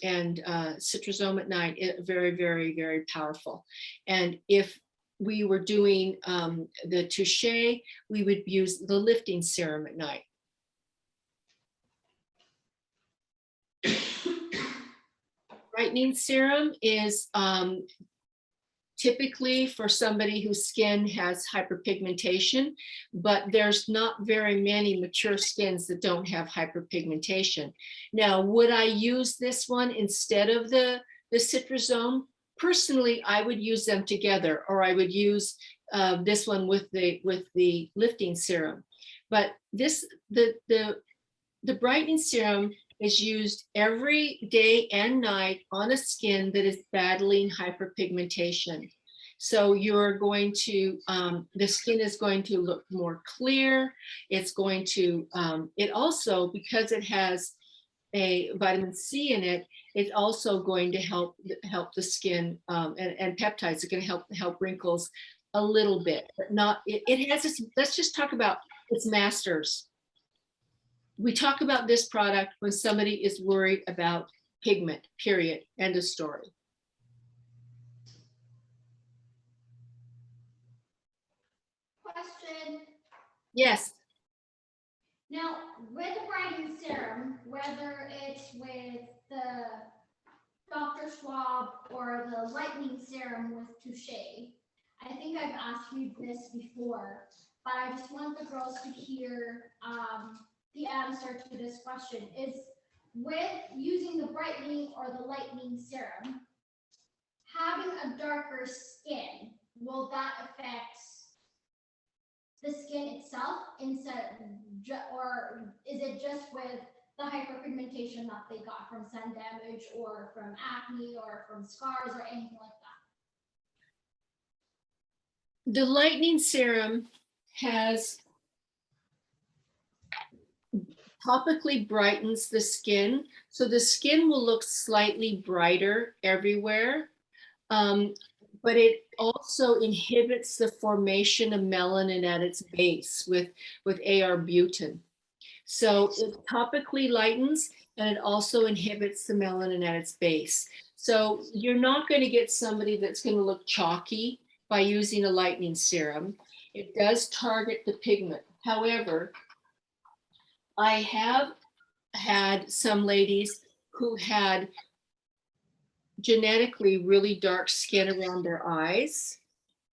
citrazome at night, very, very, very powerful. And if we were doing the touche, we would use the lifting serum at night. Brightening serum is typically for somebody whose skin has hyperpigmentation, but there's not very many mature skins that don't have hyperpigmentation. Now, would I use this one instead of the citrazome? Personally, I would use them together, or I would use this one with the lifting serum. But the brightening serum is used every day and night on a skin that is battling hyperpigmentation. So you're going to, the skin is going to look more clear. It's going to, it also, because it has a vitamin C in it, it's also going to help the skin, and peptides are going to help wrinkles a little bit, but not. It has this. Let's just talk about its masters. We talk about this product when somebody is worried about pigment. Period. End of story. Question. Yes. Now, with the brightening serum, whether it's with the Dr. Schwab or the lightning serum with Touche, I think I've asked you this before, but I just want the girls to hear the answer to this question. Is with using the brightening or the lightening serum, having a darker skin, will that affect the skin itself or is it just with the hyperpigmentation that they got from sun damage or from acne or from scars or anything like that? The lightning serum has topically brightens the skin, so the skin will look slightly brighter everywhere. But it also inhibits the formation of melanin at its base with AR-butin. So it topically lightens, and it also inhibits the melanin at its base. So you're not going to get somebody that's going to look chalky by using a lightening serum. It does target the pigment. However, I have had some ladies who had genetically really dark skin around their eyes,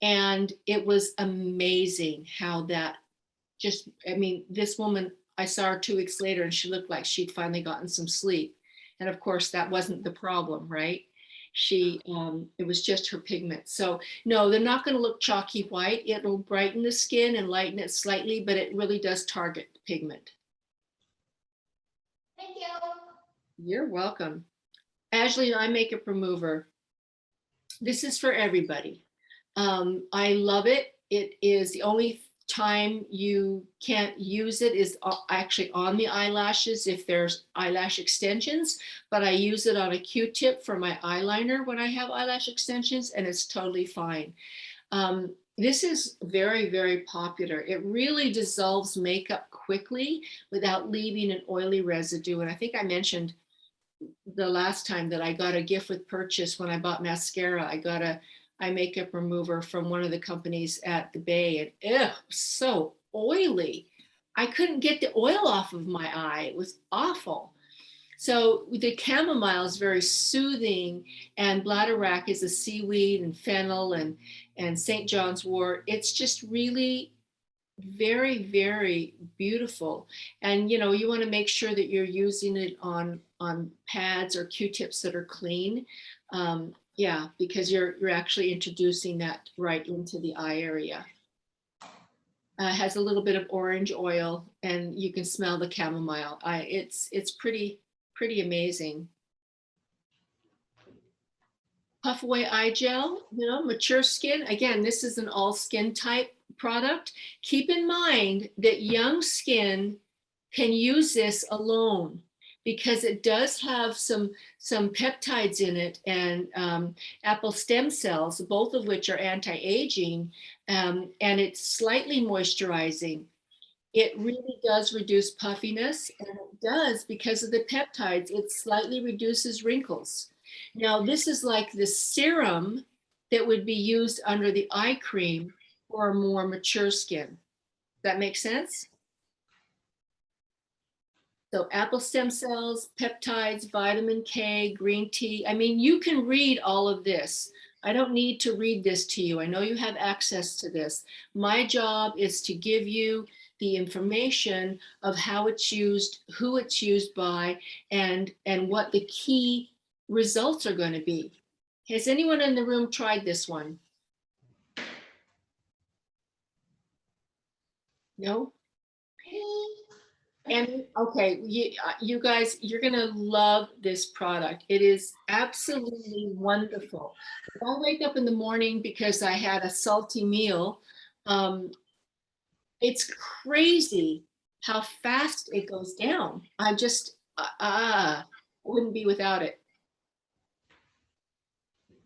and it was amazing how that just, I mean, this woman, I saw her 2 weeks later and she looked like she'd finally gotten some sleep. And of course that wasn't the problem, right? It was just her pigment. So no, they're not going to look chalky white. It'll brighten the skin and lighten it slightly, but it really does target the pigment. Thank you. You're welcome. Ashley, eye makeup remover. This is for everybody. I love it. It is the only time you can't use it is actually on the eyelashes if there's eyelash extensions, but I use it on a Q-tip for my eyeliner when I have eyelash extensions, and it's totally fine. This is very, very popular. It really dissolves makeup quickly without leaving an oily residue. And I think I mentioned the last time that I got a gift with purchase when I bought mascara. I got a eye makeup remover from one of the companies at the Bay, and so oily. I couldn't get the oil off of my eye. It was awful. So the chamomile is very soothing, and bladderwrack is a seaweed, and fennel and St. John's wort. It's just really very, very beautiful. And you know, you want to make sure that you're using it on pads or Q-tips that are clean. Yeah, because you're actually introducing that right into the eye area. Has a little bit of orange oil, and you can smell the chamomile. It's pretty amazing. Puff Away Eye Gel, you know, mature skin. Again, this is an all skin type product. Keep in mind that young skin can use this alone because it does have some peptides in it, and apple stem cells, both of which are anti-aging, and it's slightly moisturizing. It really does reduce puffiness, and it does, because of the peptides, it slightly reduces wrinkles. Now, this is like the serum that would be used under the eye cream for more mature skin. That makes sense? So apple stem cells, peptides, vitamin K, green tea. I mean, you can read all of this. I don't need to read this to you. I know you have access to this. My job is to give you the information of how it's used, who it's used by, and what the key results are going to be. Has anyone in the room tried this one? No? And okay, you guys, you're gonna love this product. It is absolutely wonderful. If I wake up in the morning because I had a salty meal, it's crazy how fast it goes down. I wouldn't be without it.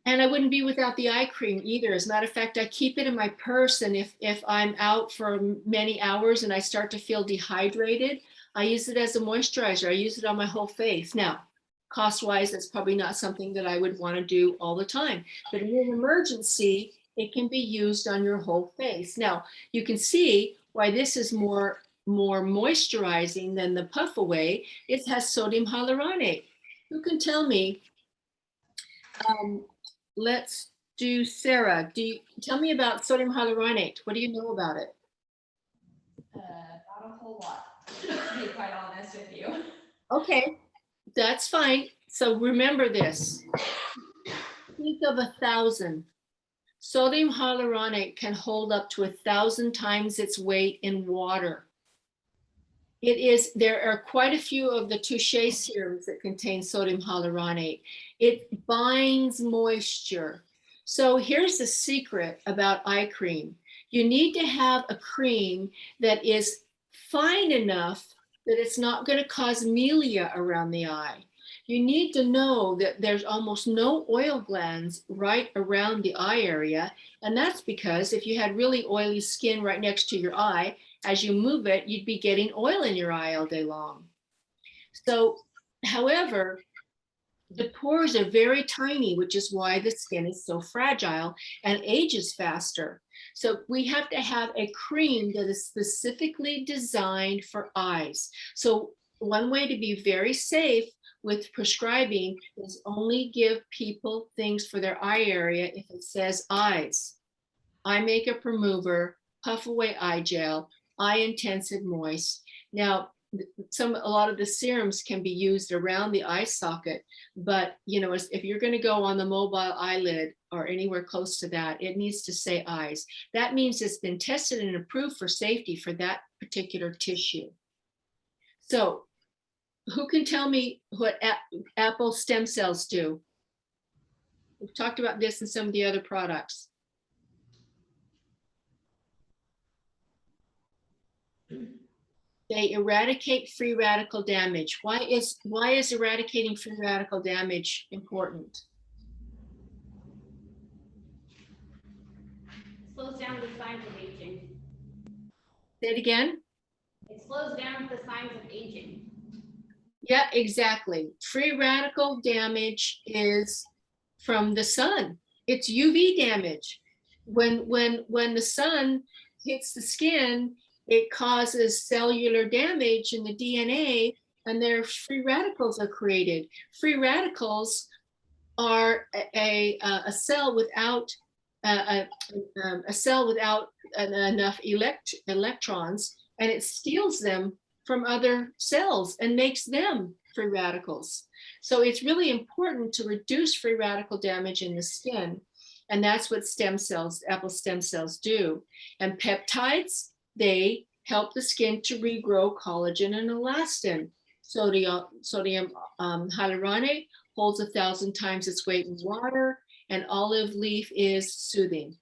And I wouldn't be without the eye cream either. As a matter of fact, I keep it in my purse. And if I'm out for many hours and I start to feel dehydrated, I use it as a moisturizer. I use it on my whole face. Now, cost-wise, that's probably not something that I would want to do all the time. But in an emergency, it can be used on your whole face. Now, you can see why this is more moisturizing than the Puff Away. It has sodium hyaluronate. Who can tell me? Let's do Sarah. Tell me about sodium hyaluronate? What do you know about it? Not a whole lot, to be quite honest with you. Okay, that's fine. So remember this. Think of 1,000. Sodium hyaluronate can hold up to 1,000 times its weight in water. There are quite a few of the Touche serums that contain sodium hyaluronate. It binds moisture. So here's the secret about eye cream. You need to have a cream that is fine enough that it's not going to cause melia around the eye. You need to know that there's almost no oil glands right around the eye area. And that's because if you had really oily skin right next to your eye, as you move it, you'd be getting oil in your eye all day long. So, however, the pores are very tiny, which is why the skin is so fragile and ages faster. So we have to have a cream that is specifically designed for eyes. So one way to be very safe with prescribing is only give people things for their eye area if it says eyes. Eye makeup remover, Puff Away eye gel, eye intensive moist. Now, a lot of the serums can be used around the eye socket, but if you're going to go on the mobile eyelid or anywhere close to that, it needs to say eyes. That means it's been tested and approved for safety for that particular tissue. So who can tell me what apple stem cells do? We've talked about this in some of the other products. They eradicate free radical damage. Why is eradicating free radical damage important? Slows down the signs of aging. Say it again. It slows down the signs of aging. Yeah, exactly. Free radical damage is from the sun. It's UV damage. When the sun hits the skin, it causes cellular damage in the DNA, and their free radicals are created. Free radicals are a cell without enough electrons, and it steals them from other cells and makes them free radicals. So it's really important to reduce free radical damage in the skin. And that's what apple stem cells do. And peptides, they help the skin to regrow collagen and elastin. Sodium hyaluronate holds 1,000 times its weight in water, and olive leaf is soothing.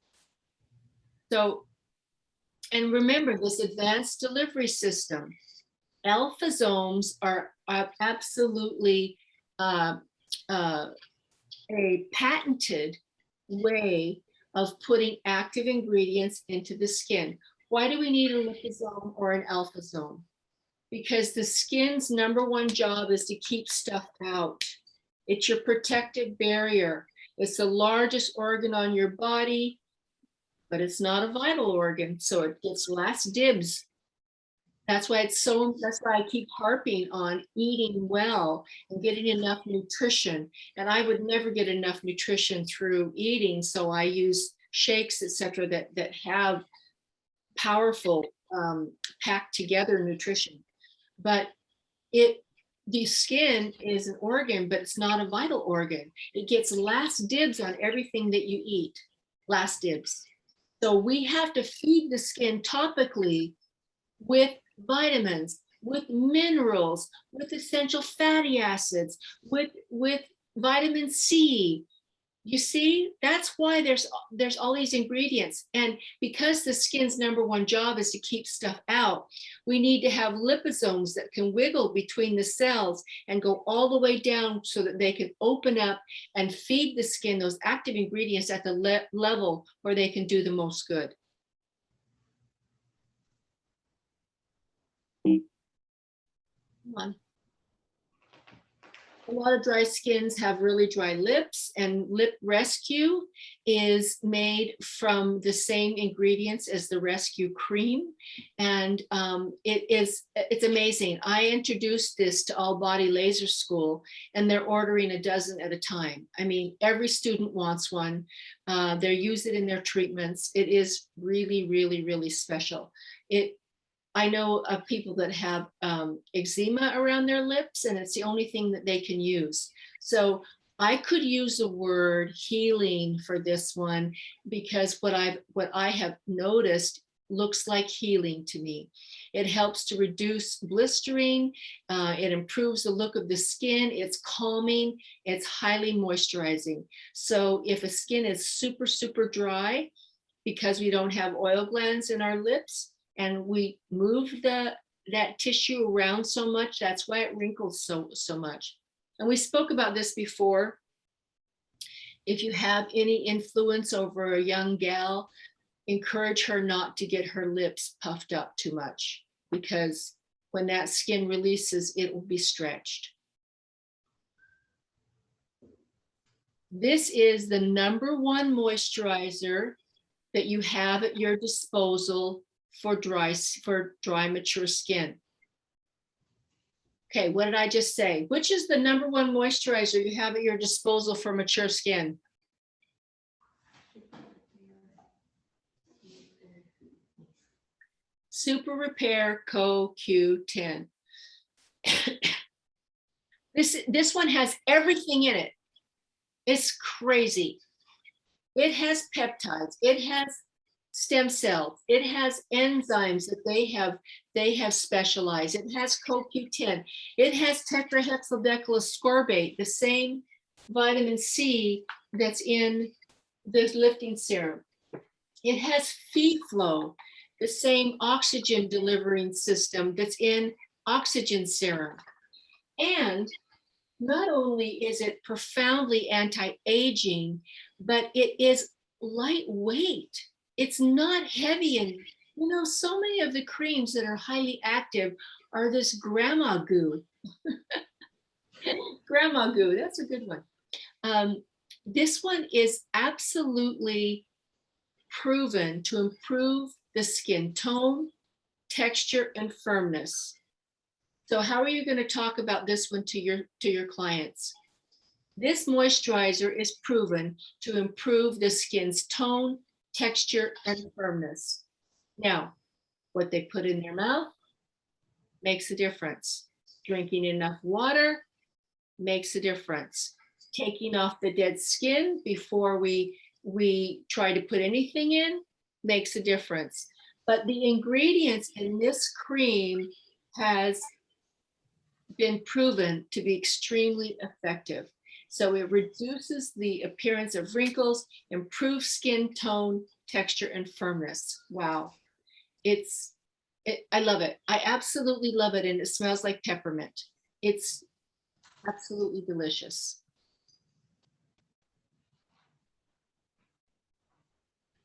So, and remember this advanced delivery system. Alphazomes are absolutely a patented way of putting active ingredients into the skin. Why do we need a liposome or an alphazome? Because the skin's #1 job is to keep stuff out. It's your protective barrier. It's the largest organ on your body, but it's not a vital organ, so it gets last dibs. That's why I keep harping on eating well and getting enough nutrition. And I would never get enough nutrition through eating, so I use shakes, etc., that have powerful packed together nutrition. But the skin is an organ, but it's not a vital organ. It gets last dibs on everything that you eat, last dibs. So we have to feed the skin topically with vitamins, with minerals, with essential fatty acids, with vitamin C, You see, that's why there's all these ingredients. And because the skin's number one job is to keep stuff out, we need to have liposomes that can wiggle between the cells and go all the way down so that they can open up and feed the skin those active ingredients at the level where they can do the most good. Come on. A lot of dry skins have really dry lips, and Lip Rescue is made from the same ingredients as the Rescue Cream. And it's amazing. I introduced this to All Body Laser School, and they're ordering a dozen at a time. I mean, every student wants one. They use it in their treatments. It is really, really, really special. I know of people that have eczema around their lips, and it's the only thing that they can use. So I could use the word healing for this one, because what I have noticed looks like healing to me. It helps to reduce blistering. It improves the look of the skin. It's calming. It's highly moisturizing. So if a skin is super, super dry because we don't have oil glands in our lips, and we move that tissue around so much, that's why it wrinkles so much. And we spoke about this before. If you have any influence over a young gal, encourage her not to get her lips puffed up too much, because when that skin releases, it will be stretched. This is the number one moisturizer that you have at your disposal for dry mature skin. Okay, what did I just say? Which is the number one moisturizer you have at your disposal for mature skin? Super Repair CoQ10. This one has everything in it. It's crazy. It has peptides. It has stem cells. It has enzymes that they have specialized. It has CoQ10. It has tetrahexyldecylascorbate, the same vitamin C that's in this lifting serum. It has feed flow, the same oxygen delivering system that's in oxygen serum. And not only is it profoundly anti-aging, but it is lightweight. It's not heavy. And you know, so many of the creams that are highly active are this grandma goo. Grandma goo, that's a good one. This one is absolutely proven to improve the skin tone, texture, and firmness. So how are you going to talk about this one to your clients? This moisturizer is proven to improve the skin's tone, texture, and firmness. Now, what they put in their mouth makes a difference. Drinking enough water makes a difference. Taking off the dead skin before we try to put anything in makes a difference. But the ingredients in this cream has been proven to be extremely effective. So it reduces the appearance of wrinkles, improves skin tone, texture, and firmness. Wow. I love it. I absolutely love it. And it smells like peppermint. It's absolutely delicious.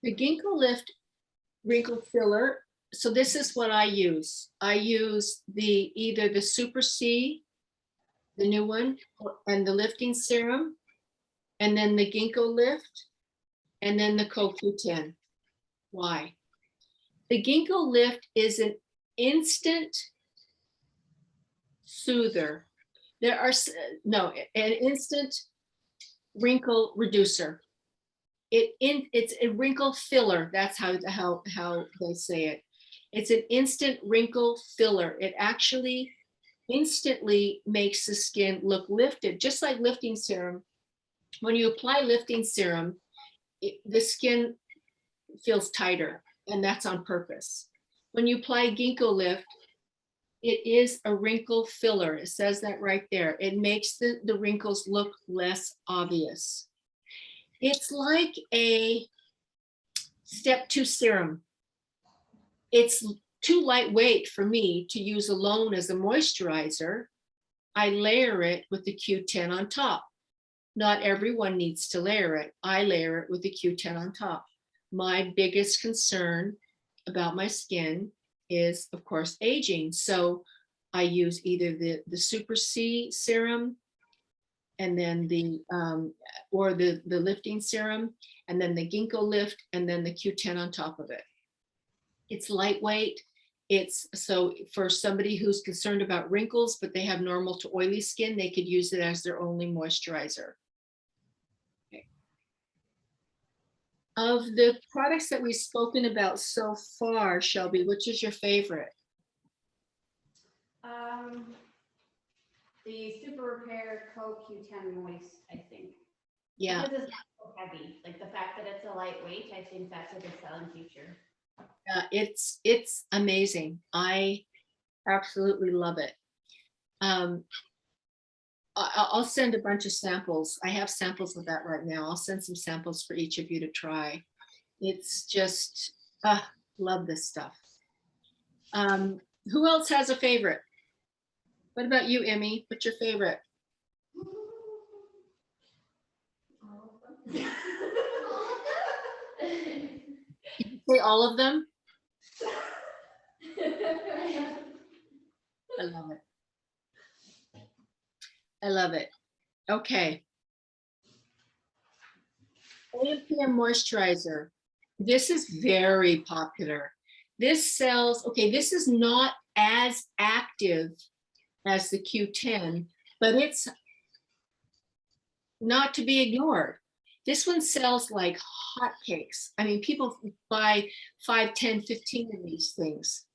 The Ginkgo Lift Wrinkle Filler. So this is what I use. I use either the Super C, the new one, and the lifting serum, and then the Ginkgo Lift, and then the CoQ10. Why? The Ginkgo Lift is an instant soother. An instant wrinkle reducer. It's a wrinkle filler. That's how they say it. It's an instant wrinkle filler. It actually instantly makes the skin look lifted, just like lifting serum. When you apply lifting serum, the skin feels tighter, and that's on purpose. When you apply Ginkgo Lift, it is a wrinkle filler. It says that right there. It makes the wrinkles look less obvious. It's like a step 2 serum. It's too lightweight for me to use alone as a moisturizer. I layer it with the Q10 on top. Not everyone needs to layer it. I layer it with the Q10 on top. My biggest concern about my skin is, of course, aging. So I use either the Super C serum and then the lifting serum, and then the Ginkgo Lift, and then the Q10 on top of it. It's lightweight. It's so for somebody who's concerned about wrinkles, but they have normal to oily skin, they could use it as their only moisturizer. Okay. Of the products that we've spoken about so far, Shelby, which is your favorite? The Super Repair CoQ10 Moist, I think. Yeah, Because it's not so heavy. Like the fact that it's a lightweight, I think that's a good selling feature. it's amazing. I absolutely love it. I'll send a bunch of samples. I have samples of that right now. I'll send some samples for each of you to try. It's just, love this stuff. Who else has a favorite? What about you, Emmy? What's your favorite? Say all of them? I love it. I love it. Okay. AMPM moisturizer. This is very popular. This sells, okay, this is not as active as the Q10, but it's not to be ignored. This one sells like hotcakes. I mean, people buy 5, 10, 15 of these things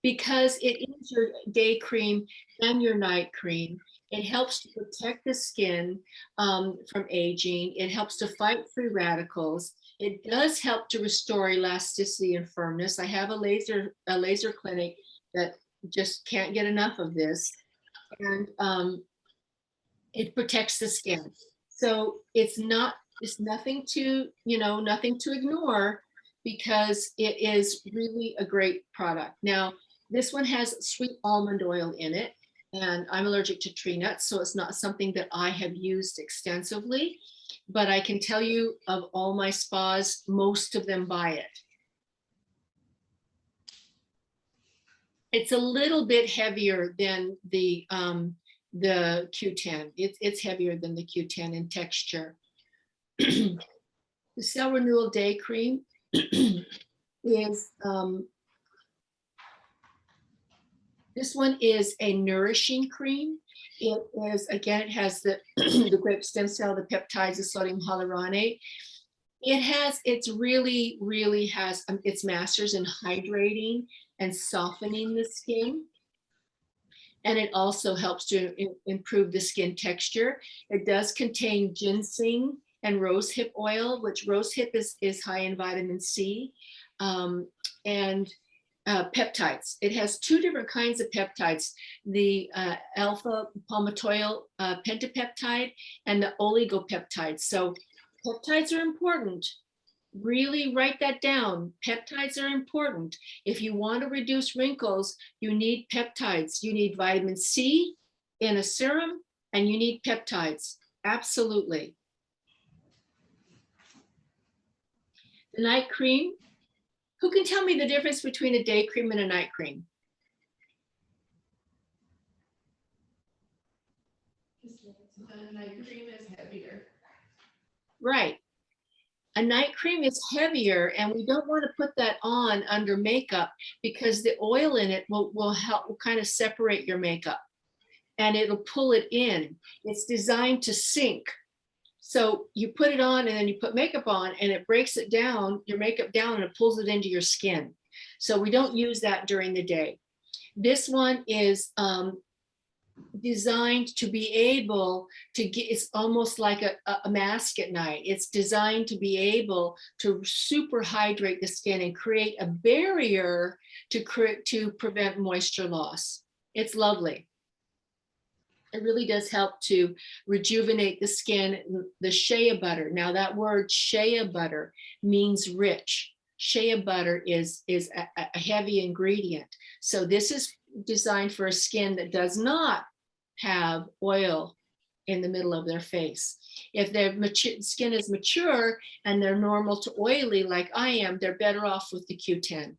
because it is your day cream and your night cream. It helps to protect the skin from aging. It helps to fight free radicals. It does help to restore elasticity and firmness. I have a laser clinic that just can't get enough of this. And it protects the skin. So it's nothing to, nothing to ignore because it is really a great product. Now, this one has sweet almond oil in it, and I'm allergic to tree nuts, so it's not something that I have used extensively, but I can tell you of all my spas, most of them buy it. It's a little bit heavier than the Q10. It's heavier than the Q10 in texture. The Cell Renewal Day Cream is, this one is a nourishing cream. It is, again, it has the, the grape stem cell, the peptides, the sodium hyaluronate. It's really, really has its masters in hydrating and softening the skin. And it also helps to improve the skin texture. It does contain ginseng and rosehip oil, which rosehip is high in vitamin C, and peptides. It has 2 different kinds of peptides, the alpha palmitoyl pentapeptide and the oligopeptide. So peptides are important. Really write that down. Peptides are important. If you want to reduce wrinkles, you need peptides. You need vitamin C in a serum, and you need peptides. Absolutely. The night cream. Who can tell me the difference between a day cream and a night cream? The night cream is heavier. Right. A night cream is heavier, and we don't want to put that on under makeup because the oil in it will kind of separate your makeup, and it'll pull it in. It's designed to sink. So you put it on and then you put makeup on and it breaks it down, your makeup down, and it pulls it into your skin. So we don't use that during the day. This one is designed to be able to get, it's almost like a mask at night. It's designed to be able to super hydrate the skin and create a barrier to prevent moisture loss. It's lovely. It really does help to rejuvenate the skin. The shea butter. Now that word shea butter means rich. Shea butter is a heavy ingredient. So this is designed for a skin that does not have oil in the middle of their face. If their skin is mature and they're normal to oily like I am, they're better off with the Q10.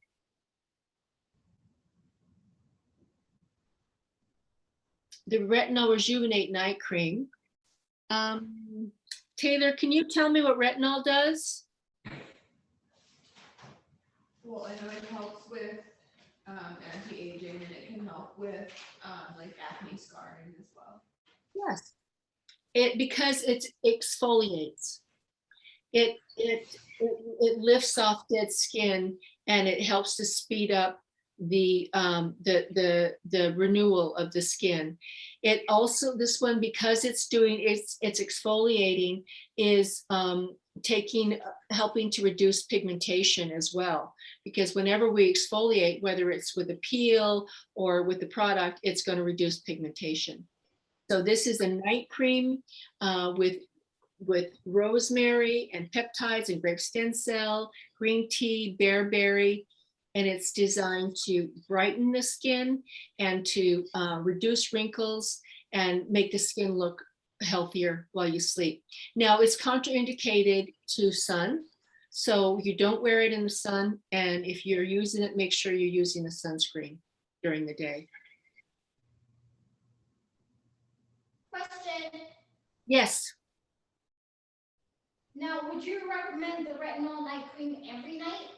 The Retinol Rejuvenate Night Cream. Taylor, can you tell me what retinol does? Well, I know it helps with anti-aging, and it can help with like acne scarring as well. Yes. Because it exfoliates. It lifts off dead skin, and it helps to speed up the renewal of the skin. It also, this one, because it's exfoliating, is helping to reduce pigmentation as well. Because whenever we exfoliate, whether it's with a peel or with the product, it's going to reduce pigmentation. So this is a night cream with rosemary and peptides and grape stem cell, green tea, bearberry, and it's designed to brighten the skin and to reduce wrinkles and make the skin look healthier while you sleep. Now, it's contraindicated to sun, so you don't wear it in the sun, and if you're using it, make sure you're using a sunscreen during the day. Question. Yes. Now, would you recommend the retinol night cream every night?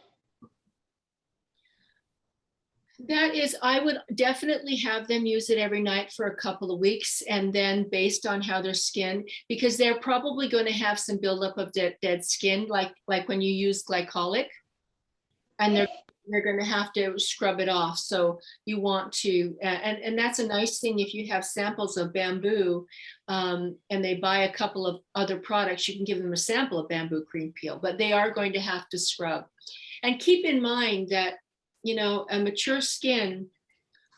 That is, I would definitely have them use it every night for a couple of weeks, and then based on how their skin, because they're probably going to have some buildup of dead skin, like when you use glycolic, and they're going to have to scrub it off. So you want to, and that's a nice thing if you have samples of bamboo, and they buy a couple of other products, you can give them a sample of bamboo cream peel, but they are going to have to scrub. And keep in mind that, you know, a mature skin,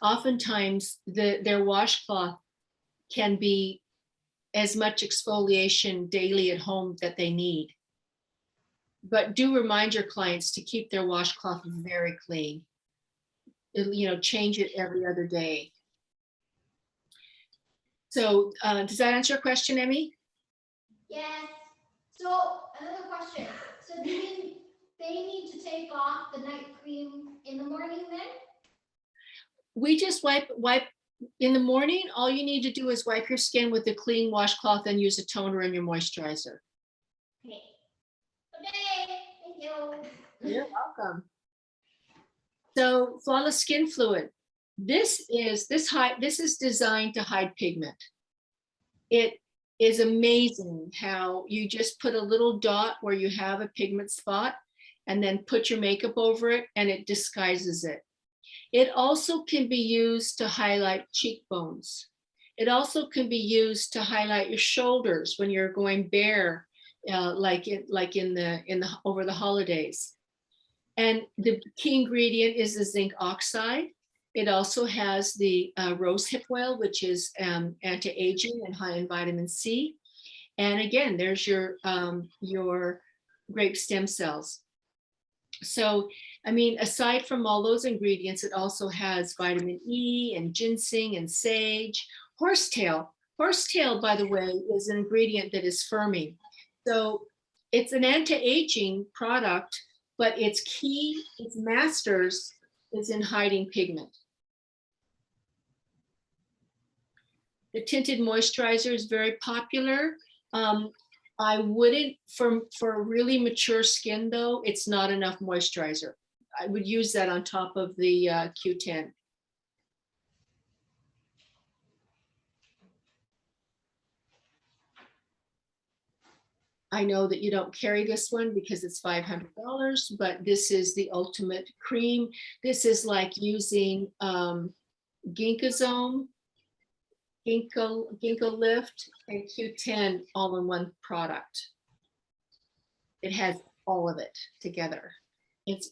oftentimes their washcloth can be as much exfoliation daily at home that they need. But do remind your clients to keep their washcloth very clean. You know, change it every other day. So does that answer your question, Emmy? Yes. So another question. So do you mean they need to take off the night cream in the morning then? We just wipe in the morning. All you need to do is wipe your skin with a clean washcloth and use a toner and your moisturizer. Okay. Okay. Thank you. You're welcome. So flawless skin fluid. This is designed to hide pigment. It is amazing how you just put a little dot where you have a pigment spot and then put your makeup over it and it disguises it. It also can be used to highlight cheekbones. It also can be used to highlight your shoulders when you're going bare, over the holidays. And the key ingredient is the zinc oxide. It also has the rosehip oil, which is anti-aging and high in vitamin C. And again, there's your grape stem cells. So, I mean, aside from all those ingredients, it also has vitamin E and ginseng and sage. Horsetail. Horsetail, by the way, is an ingredient that is firming. So it's an anti-aging product, but its key, its masters, is in hiding pigment. The tinted moisturizer is very popular. I wouldn't, for really mature skin though, it's not enough moisturizer. I would use that on top of the Q10. I know that you don't carry this one because it's $500, but this is the ultimate cream. This is like using Ginkazome, Ginkgo Lift, and Q10 all in one product. It has all of it together. It's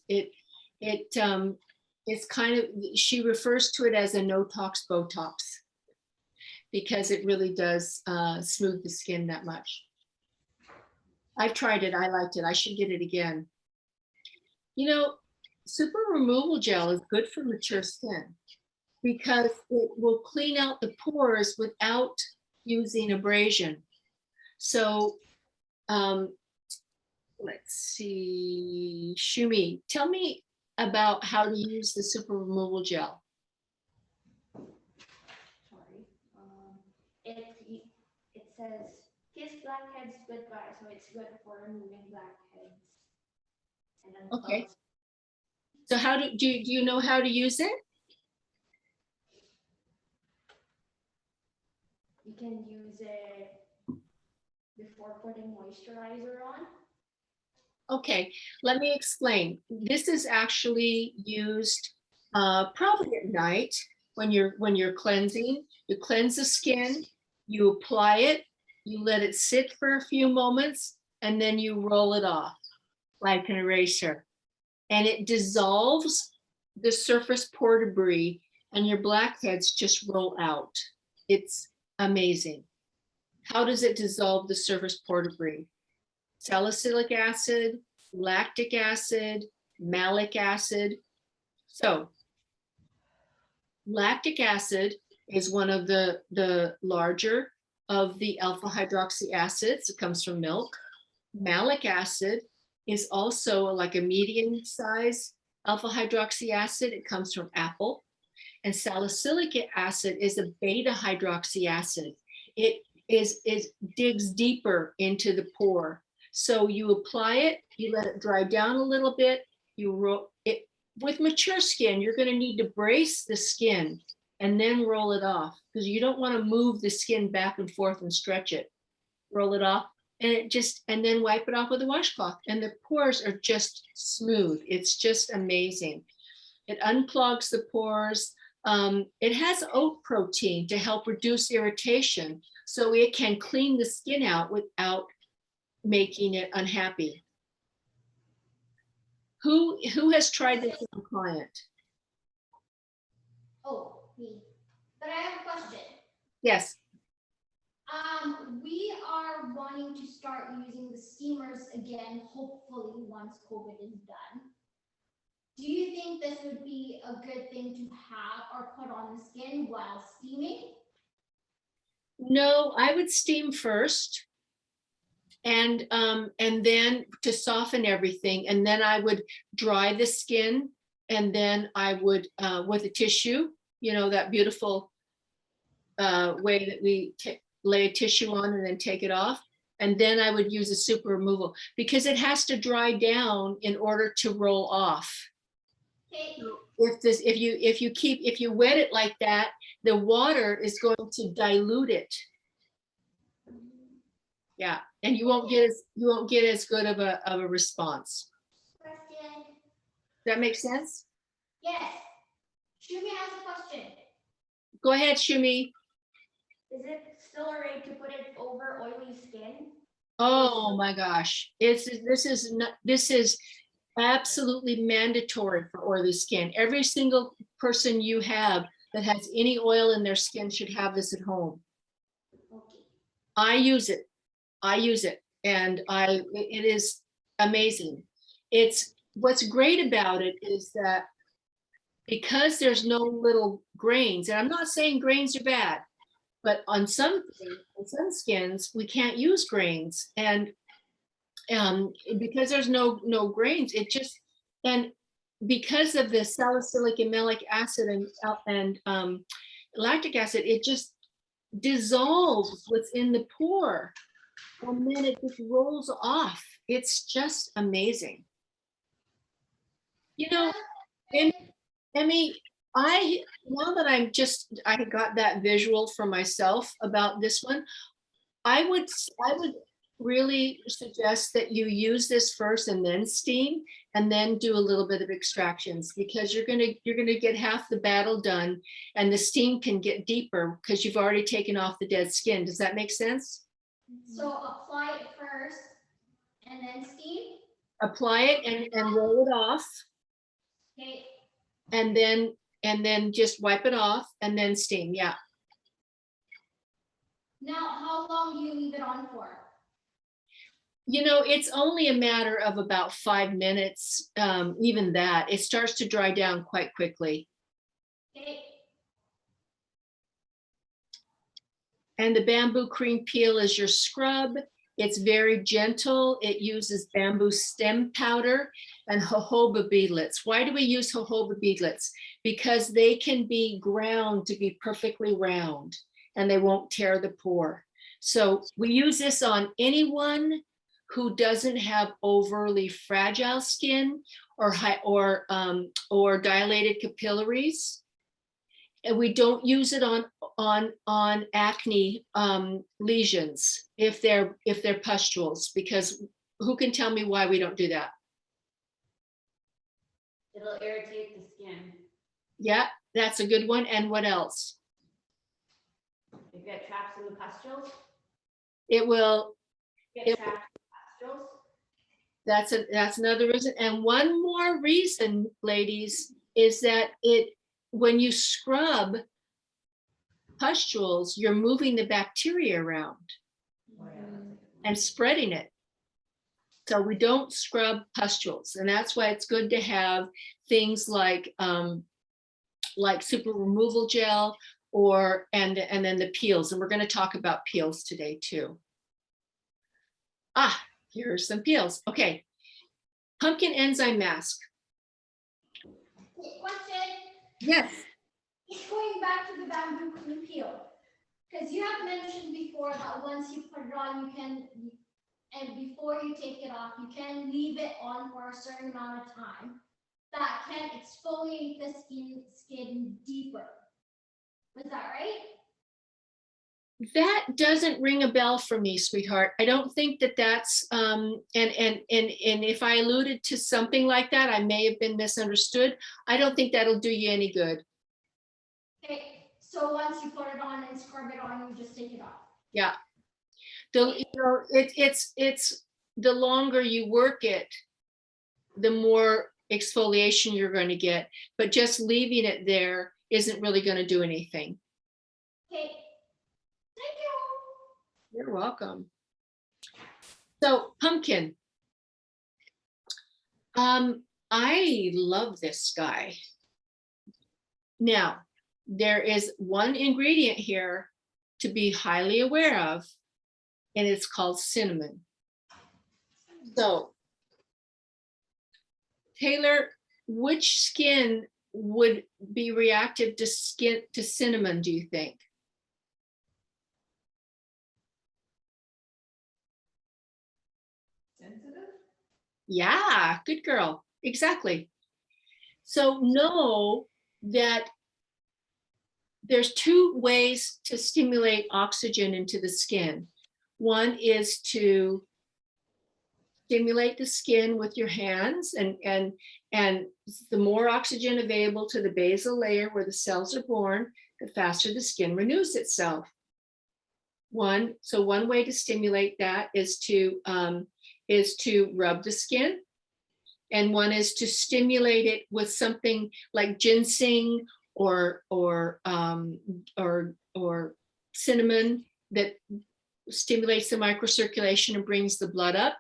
kind of, she refers to it as a no tox Botox. because it really does smooth the skin that much. I've tried it. I liked it. I should get it again. You know, super removal gel is good for mature skin because it will clean out the pores without using abrasion. So let's see, Shumi, tell me about how to use the super removal gel. Sorry. It says kiss blackheads goodbye, so it's good for removing blackheads. And then Okay. So how do you know how to use it? you can use it before putting moisturizer on. Okay, let me explain. This is actually used probably at night when you're cleansing. You cleanse the skin, you apply it, you let it sit for a few moments, and then you roll it off like an eraser. And it dissolves the surface pore debris, and your blackheads just roll out. It's amazing. How does it dissolve the surface pore debris? Salicylic acid, lactic acid, malic acid. So lactic acid is one of the larger of the alpha hydroxy acids. It comes from milk. Malic acid is also like a medium size alpha hydroxy acid. It comes from apple. And salicylic acid is a beta hydroxy acid. It digs deeper into the pore. So you apply it, you let it dry down a little bit, you roll it. With mature skin, you're going to need to brace the skin and then roll it off because you don't want to move the skin back and forth and stretch it. Roll it off and then wipe it off with a washcloth, and the pores are just smooth. It's just amazing. It unclogs the pores. It has oat protein to help reduce irritation, so it can clean the skin out without making it unhappy. Who has tried this with a client? Oh, me. But I have a question. Yes. We are wanting to start using the steamers again, hopefully once COVID is done. Do you think this would be a good thing to have or put on the skin while steaming? No, I would steam first and then to soften everything, and then I would dry the skin, and then I would with a tissue, you know, that beautiful way that we lay a tissue on and then take it off, and then I would use a super removal because it has to dry down in order to roll off. Okay. If you wet it like that, the water is going to dilute it. Yeah, and you won't get as good of a response. Question. Does that make sense? Yes. Shumi has a question. Go ahead, Shumi. Is it still alright to put it over oily skin? Oh my gosh, this is absolutely mandatory for oily skin. Every single person you have that has any oil in their skin should have this at home. Okay. I use it, and it is amazing. It's what's great about it is that because there's no little grains, and I'm not saying grains are bad, but on some skins we can't use grains, and because there's no grains, it just, and because of the salicylic and malic acid and lactic acid, it just dissolves what's in the pore, and then it just rolls off. It's just amazing. You know, and Emmy, now that I got that visual for myself about this one, I would really suggest that you use this first and then steam, and then do a little bit of extractions, because you're gonna get half the battle done, and the steam can get deeper because you've already taken off the dead skin. Does that make sense? So apply it first and then steam? Apply it and roll it off, Okay. and then just wipe it off and then steam. Yeah. Now, how long do you leave it on for? You know, it's only a matter of about 5 minutes, even that. It starts to dry down quite quickly. Okay, And the bamboo cream peel is your scrub. It's very gentle. It uses bamboo stem powder and jojoba beadlets. Why do we use jojoba beadlets? Because they can be ground to be perfectly round and they won't tear the pore. So we use this on anyone who doesn't have overly fragile skin or dilated capillaries. And we don't use it on acne lesions if they're pustules, because who can tell me why we don't do that? It'll irritate the skin. Yeah, that's a good one. And what else? If you get traps in the pustules, It will. get trapped in the pustules. That's another reason. And one more reason, ladies, is that when you scrub pustules, you're moving the bacteria around Oh, yeah, that's a good one. and spreading it. So we don't scrub pustules, and that's why it's good to have things like super removal gel and then the peels. And we're going to talk about peels today too. Here's some peels. Okay, pumpkin enzyme mask. question. Yes. Going back to the bamboo cream peel, because you have mentioned before that once you put it on, and before you take it off, you can leave it on for a certain amount of time. That can exfoliate the skin deeper. Was that right? That doesn't ring a bell for me, sweetheart. I don't think that's and if I alluded to something like that, I may have been misunderstood. I don't think that'll do you any good. Okay, so once you put it on and scrub it on, you just take it off. Yeah. It's the longer you work it, the more exfoliation you're going to get, but just leaving it there isn't really going to do anything. Okay, thank you. You're welcome. So pumpkin. I love this guy. Now, there is one ingredient here to be highly aware of, and it's called cinnamon. So, Taylor, which skin would be reactive to cinnamon, do you think? Sensitive? Yeah, good girl. Exactly. So know that there's two ways to stimulate oxygen into the skin. One is to stimulate the skin with your hands, and the more oxygen available to the basal layer where the cells are born, the faster the skin renews itself. One way to stimulate that is to rub the skin, and one is to stimulate it with something like ginseng or cinnamon that stimulates the microcirculation and brings the blood up.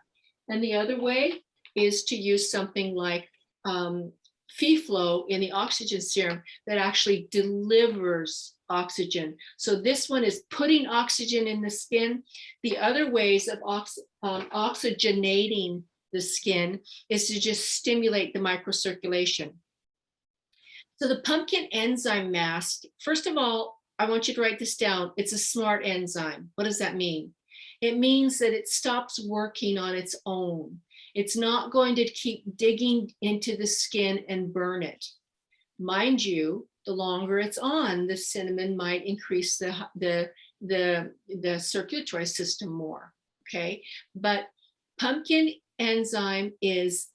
And the other way is to use something like FeeFlow in the oxygen serum that actually delivers oxygen. So this one is putting oxygen in the skin. The other ways of oxygenating the skin is to just stimulate the microcirculation. So the pumpkin enzyme mask, first of all, I want you to write this down. It's a smart enzyme. What does that mean? It means that it stops working on its own. It's not going to keep digging into the skin and burn it. Mind you, the longer it's on, the cinnamon might increase the circulatory system more, okay? But pumpkin enzyme is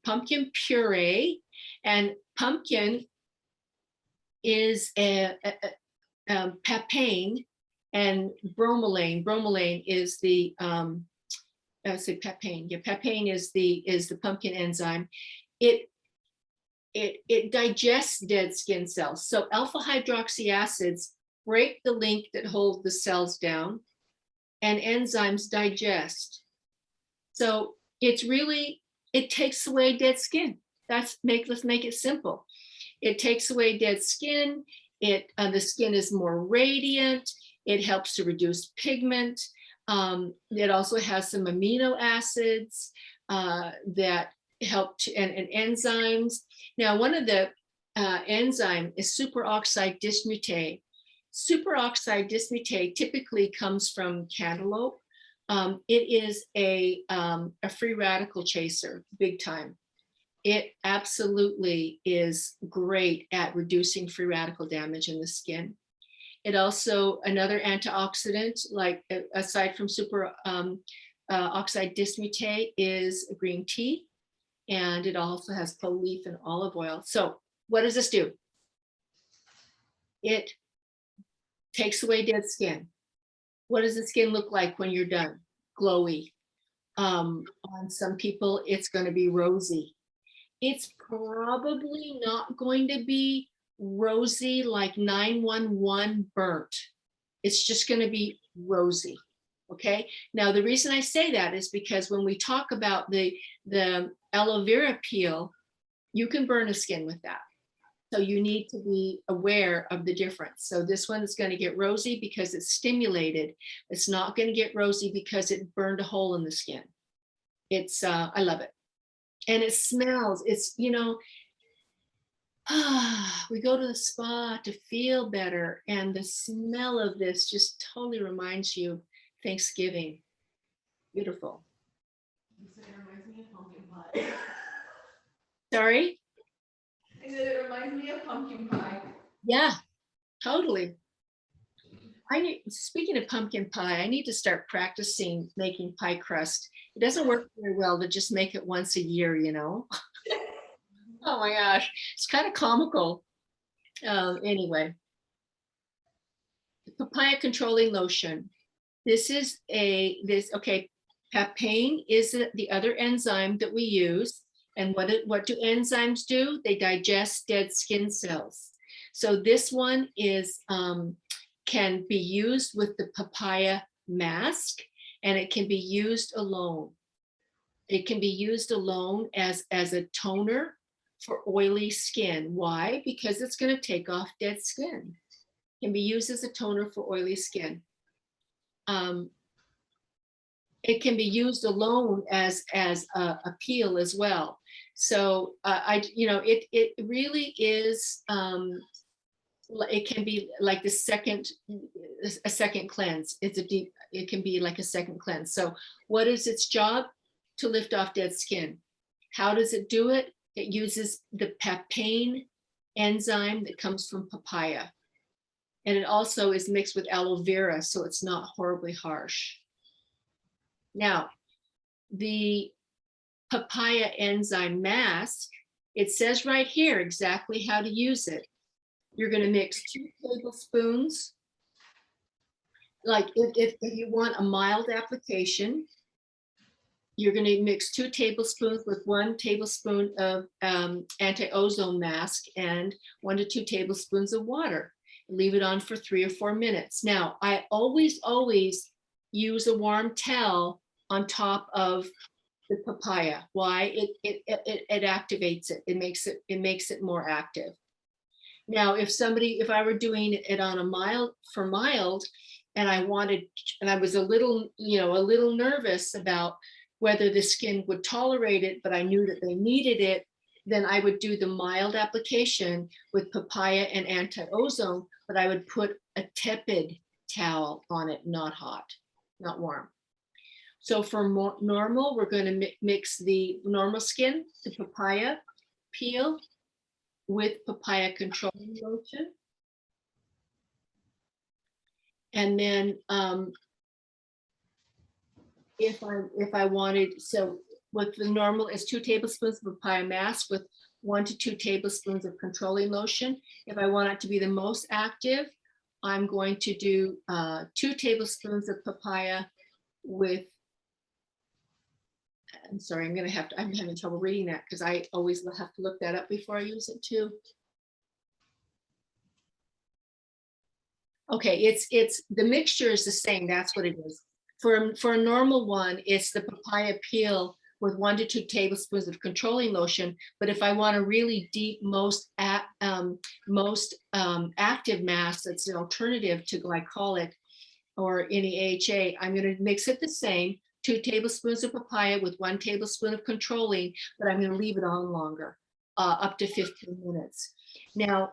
pumpkin puree, and pumpkin is papain, and bromelain. Bromelain is the papain. Yeah, papain is the pumpkin enzyme. It digests dead skin cells. So alpha hydroxy acids break the link that holds the cells down, and enzymes digest. So it's really, it takes away dead skin. Let's make it simple. It takes away dead skin. The skin is more radiant. It helps to reduce pigment. It also has some amino acids that help to, and enzymes. Now, one of the enzyme is superoxide dismutase. Superoxide dismutase typically comes from cantaloupe. It is a free radical chaser, big time. It absolutely is great at reducing free radical damage in the skin. It also, another antioxidant, like aside from superoxide dismutase, is green tea. And it also has clove leaf and olive oil. So what does this do? It takes away dead skin. What does the skin look like when you're done? Glowy. On some people, it's going to be rosy. It's probably not going to be rosy like 911 burnt. It's just going to be rosy. Okay. Now, the reason I say that is because when we talk about the aloe vera peel, you can burn a skin with that. So you need to be aware of the difference. So this one is going to get rosy because it's stimulated. It's not going to get rosy because it burned a hole in the skin. It's, I love it. And it smells, it's, you know, we go to the spa to feel better. And the smell of this just totally reminds you of Thanksgiving. Beautiful. It reminds me of pumpkin pie. Sorry? I said it reminds me of pumpkin pie. Yeah, totally. Speaking of pumpkin pie, I need to start practicing making pie crust. It doesn't work very well to just make it once a year, you know? Oh my gosh, it's kind of comical. Anyway, papaya controlling lotion. Okay, papain is the other enzyme that we use. And what do enzymes do? They digest dead skin cells. So this one is, can be used with the papaya mask, and it can be used alone. It can be used alone as a toner for oily skin. Why? Because it's going to take off dead skin. It can be used as a toner for oily skin. It can be used alone as a peel as well. So it really is. It can be like a second cleanse. It can be like a second cleanse. So what is its job? To lift off dead skin. How does it do it? It uses the papain enzyme that comes from papaya. And it also is mixed with aloe vera, so it's not horribly harsh. Now, the papaya enzyme mask, it says right here exactly how to use it. You're going to mix 2 tablespoons. Like if you want a mild application, you're going to mix 2 tablespoons with 1 tablespoon of anti-ozone mask and 1 to 2 tablespoons of water. Leave it on for 3 or 4 minutes. Now, I always use a warm towel on top of the papaya. Why? It activates it. It makes it more active. Now, if I were doing it on a mild, and I was a little nervous about whether the skin would tolerate it, but I knew that they needed it, then I would do the mild application with papaya and anti-ozone, but I would put a tepid towel on it, not hot, not warm. So for normal, we're going to mix the normal skin, the papaya peel, with papaya controlling lotion. And then if I wanted, so with the normal is 2 tablespoons of papaya mask with 1 to 2 tablespoons of controlling lotion. If I want it to be the most active, I'm going to do 2 tablespoons of papaya with, I'm sorry, I'm having trouble reading that because I always have to look that up before I use it too. Okay, it's the mixture is the same. That's what it is. For a normal one, it's the papaya peel with 1 to 2 tablespoons of controlling lotion. But if I want a really deep, most active mask that's an alternative to glycolic or any AHA, I'm going to mix it the same. 2 tablespoons of papaya with 1 tablespoon of controlling, but I'm going to leave it on longer, up to 15 minutes. Now,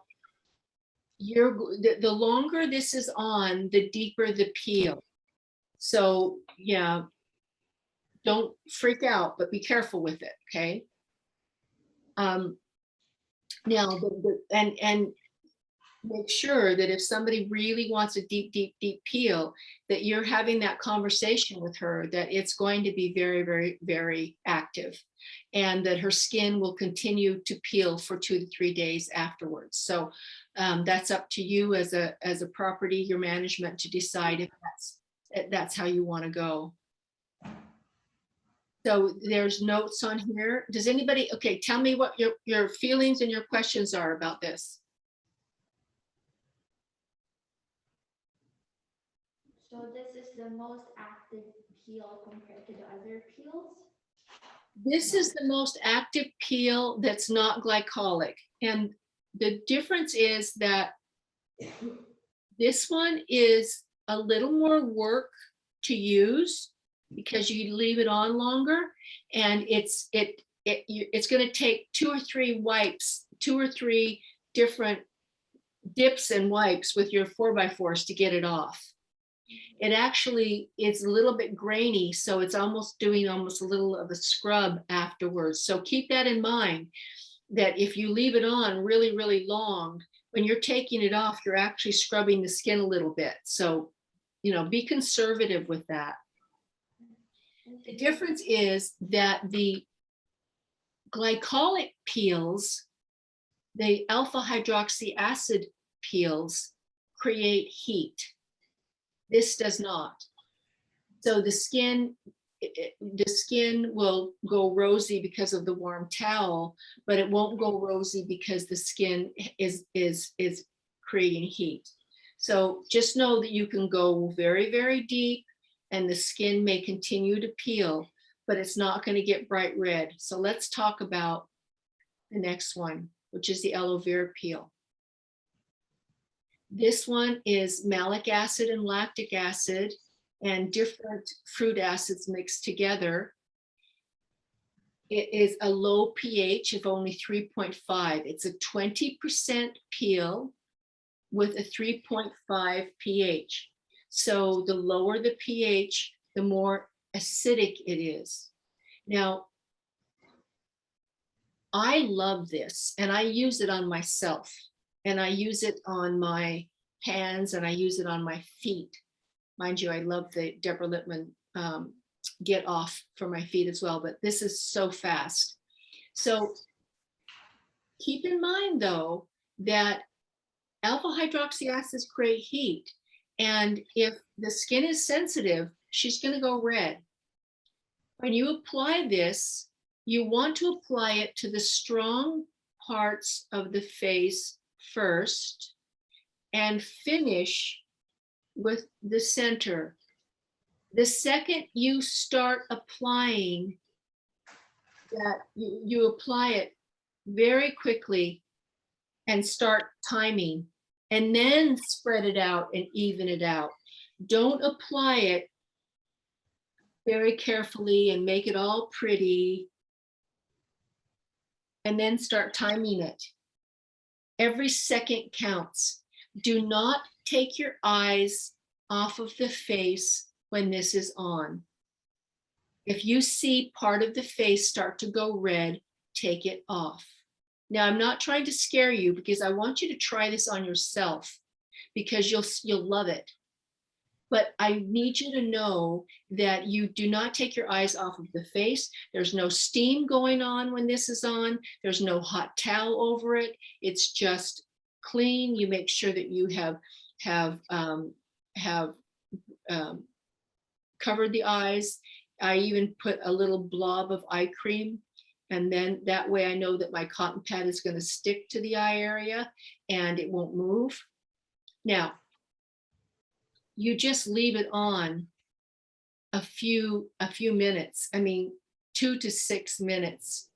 the longer this is on, the deeper the peel. So yeah, don't freak out, but be careful with it, okay? Now, and make sure that if somebody really wants a deep, deep, deep peel, that you're having that conversation with her, that it's going to be very, very, very active, and that her skin will continue to peel for 2 to 3 days afterwards. So that's up to you as a property, your management, to decide if that's how you want to go. So there's notes on here. Does anybody, okay, tell me what your feelings and your questions are about this. So this is the most active peel compared to the other peels? This is the most active peel that's not glycolic. And the difference is that this one is a little more work to use because you leave it on longer, and it's going to take 2 or 3 wipes, 2 or 3 different dips and wipes with your 4x4s to get it off. It actually is a little bit grainy, so it's almost doing a little of a scrub afterwards. So keep that in mind, that if you leave it on really, really long, when you're taking it off, you're actually scrubbing the skin a little bit. So, be conservative with that. The difference is that the glycolic peels, the alpha hydroxy acid peels, create heat. This does not. So the skin will go rosy because of the warm towel, but it won't go rosy because the skin is creating heat. So just know that you can go very, very deep and the skin may continue to peel, but it's not going to get bright red. So let's talk about the next one, which is the aloe vera peel. This one is malic acid and lactic acid and different fruit acids mixed together. It is a low pH of only 3.5. It's a 20% peel with a 3.5 pH. So the lower the pH, the more acidic it is. Now, I love this, and I use it on myself, and I use it on my hands, and I use it on my feet. Mind you, I love the Deborah Lippmann Get Off for my feet as well, but this is so fast. So keep in mind, though, that alpha hydroxy acids create heat. And if the skin is sensitive, she's going to go red. When you apply this, you want to apply it to the strong parts of the face first and finish with the center. The second you start applying that, you apply it very quickly and start timing, and then spread it out and even it out. Don't apply it very carefully and make it all pretty and then start timing it. Every second counts. Do not take your eyes off of the face when this is on. If you see part of the face start to go red, take it off. Now, I'm not trying to scare you, because I want you to try this on yourself, because you'll love it. But I need you to know that you do not take your eyes off of the face. There's no steam going on when this is on. There's no hot towel over it. It's just clean. You make sure that you have covered the eyes. I even put a little blob of eye cream, and then that way I know that my cotton pad is going to stick to the eye area and it won't move. Now, you just leave it on a few minutes. I mean, 2 to 6 minutes.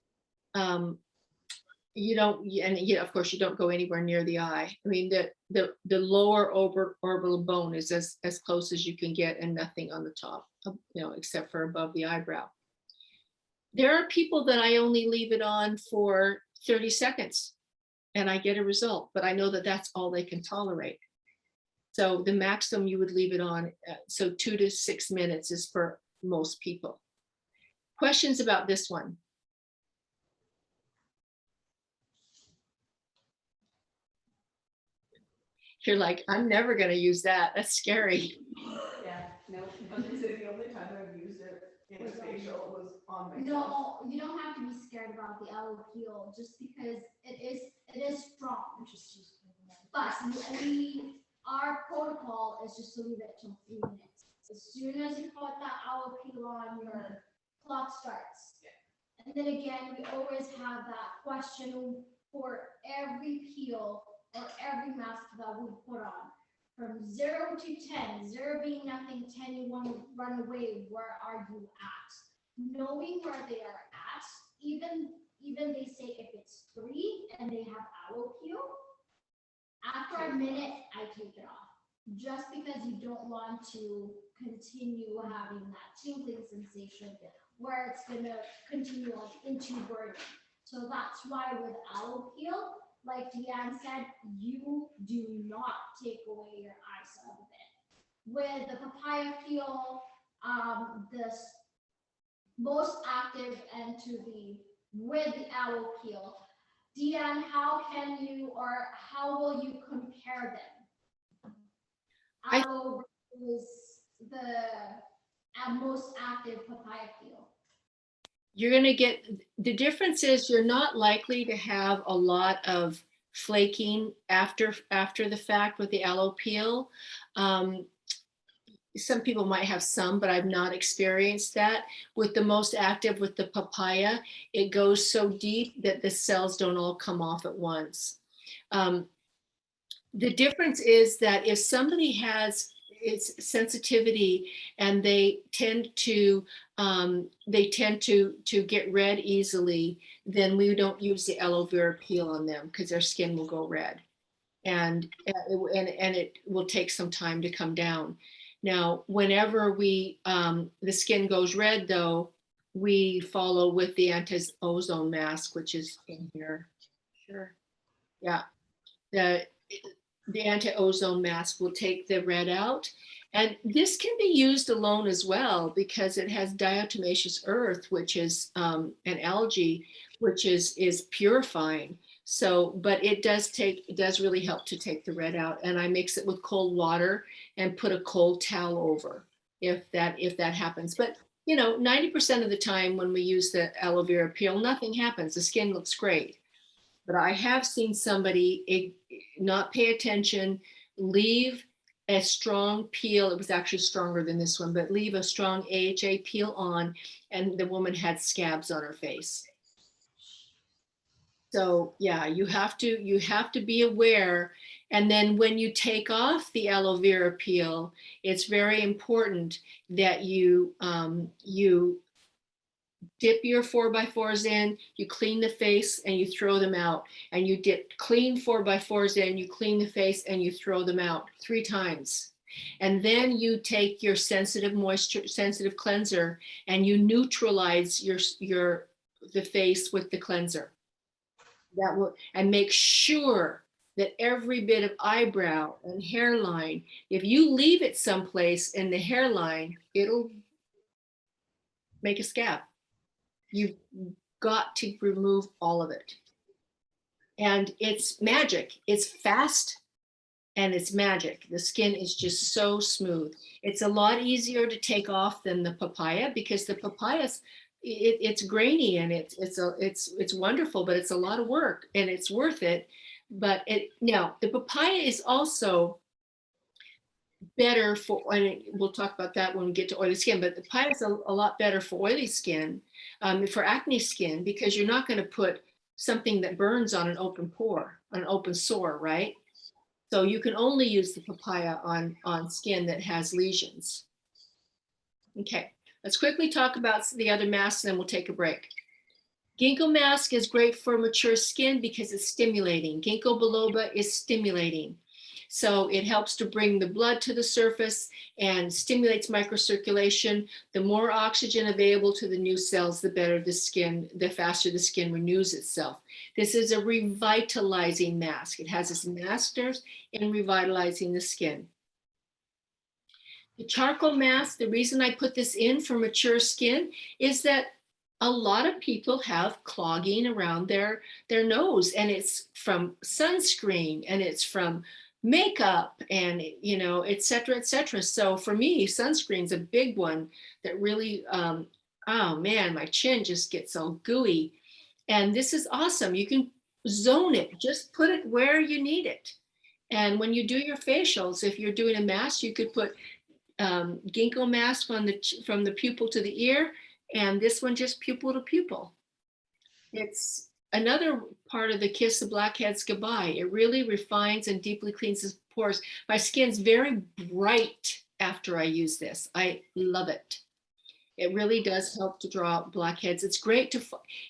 You don't, and of course you don't go anywhere near the eye. I mean, the lower orbital bone is as close as you can get, and nothing on the top, except for above the eyebrow. There are people that I only leave it on for 30 seconds and I get a result, but I know that that's all they can tolerate. So the maximum you would leave it on, so 2 to 6 minutes is for most people. Questions about this one? You're like, I'm never going to use that. That's scary. Yeah, no. I was gonna say the only time I've used it in a facial was on myself. No, you don't have to be scared about the aloe peel just because it is strong. But our protocol is just to leave it till 3 minutes. As soon as you put that aloe peel on, your clock starts. And then again, we always have that question for every peel or every mask that we put on. From 0 to 10, 0 being nothing, 10 you want to run away, where are you at? Knowing where they are at, even they say if it's 3 and they have aloe peel, after a minute, I take it off. Just because you don't want to continue having that tingling sensation where it's gonna continue on into burning. So that's why with aloe peel, like Deanne said, you do not take away your eyes out of it. With the papaya peel, the most active and with the aloe peel, Deanne, how can you or how will you compare them? Aloe versus the most active papaya peel. You're going to get, the difference is you're not likely to have a lot of flaking after the fact with the aloe peel. Some people might have some, but I've not experienced that. With the most active, with the papaya, it goes so deep that the cells don't all come off at once. The difference is that if somebody has its sensitivity and they tend to get red easily, then we don't use the aloe vera peel on them because their skin will go red, and it will take some time to come down. Now, whenever the skin goes red, though, we follow with the anti-ozone mask, which is in here. Sure. Yeah. The anti-ozone mask will take the red out. And this can be used alone as well because it has diatomaceous earth, which is an algae, which is purifying. So, but it does really help to take the red out. And I mix it with cold water and put a cold towel over if that happens. But 90% of the time when we use the aloe vera peel, nothing happens. The skin looks great. But I have seen somebody not pay attention, leave a strong peel. It was actually stronger than this one, but leave a strong AHA peel on, and the woman had scabs on her face. So yeah, you have to be aware. And then when you take off the aloe vera peel, it's very important that you dip your 4x4s in, you clean the face and you throw them out, and you dip clean 4x4s in, you clean the face and you throw them out 3 times. And then you take your sensitive cleanser and you neutralize the face with the cleanser. That will, and make sure that every bit of eyebrow and hairline, if you leave it someplace in the hairline, it'll make a scab. You've got to remove all of it. And it's magic. It's fast and it's magic. The skin is just so smooth. It's a lot easier to take off than the papaya because the papaya, it's grainy and it's wonderful, but it's a lot of work and it's worth it. But now the papaya is also better for, and we'll talk about that when we get to oily skin, but the papaya is a lot better for oily skin, for acne skin, because you're not going to put something that burns on an open pore, an open sore, right? So you can only use the papaya on skin that has lesions. Okay, let's quickly talk about the other masks, and then we'll take a break. Ginkgo mask is great for mature skin because it's stimulating. Ginkgo biloba is stimulating. So it helps to bring the blood to the surface and stimulates microcirculation. The more oxygen available to the new cells, the better the skin, the faster the skin renews itself. This is a revitalizing mask. It has its masters in revitalizing the skin. The charcoal mask, the reason I put this in for mature skin is that a lot of people have clogging around their nose, and it's from sunscreen and it's from makeup and, you know, et cetera, et cetera. So for me, sunscreen's a big one that really, oh man, my chin just gets all gooey. And this is awesome. You can zone it, just put it where you need it. And when you do your facials, if you're doing a mask, you could put ginkgo mask on from the pupil to the ear, and this one just pupil to pupil. It's another part of the kiss the blackheads goodbye. It really refines and deeply cleans the pores. My skin's very bright after I use this. I love it. It really does help to draw out blackheads. It's great to,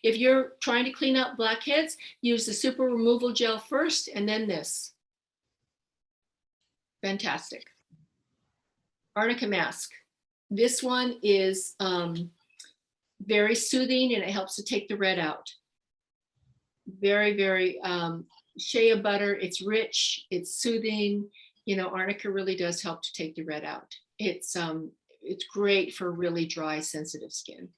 if you're trying to clean out blackheads, use the super removal gel first and then this. Fantastic. Arnica mask. This one is very soothing, and it helps to take the red out. Very, very shea butter. It's rich, it's soothing. You know, arnica really does help to take the red out. It's great for really dry, sensitive skin.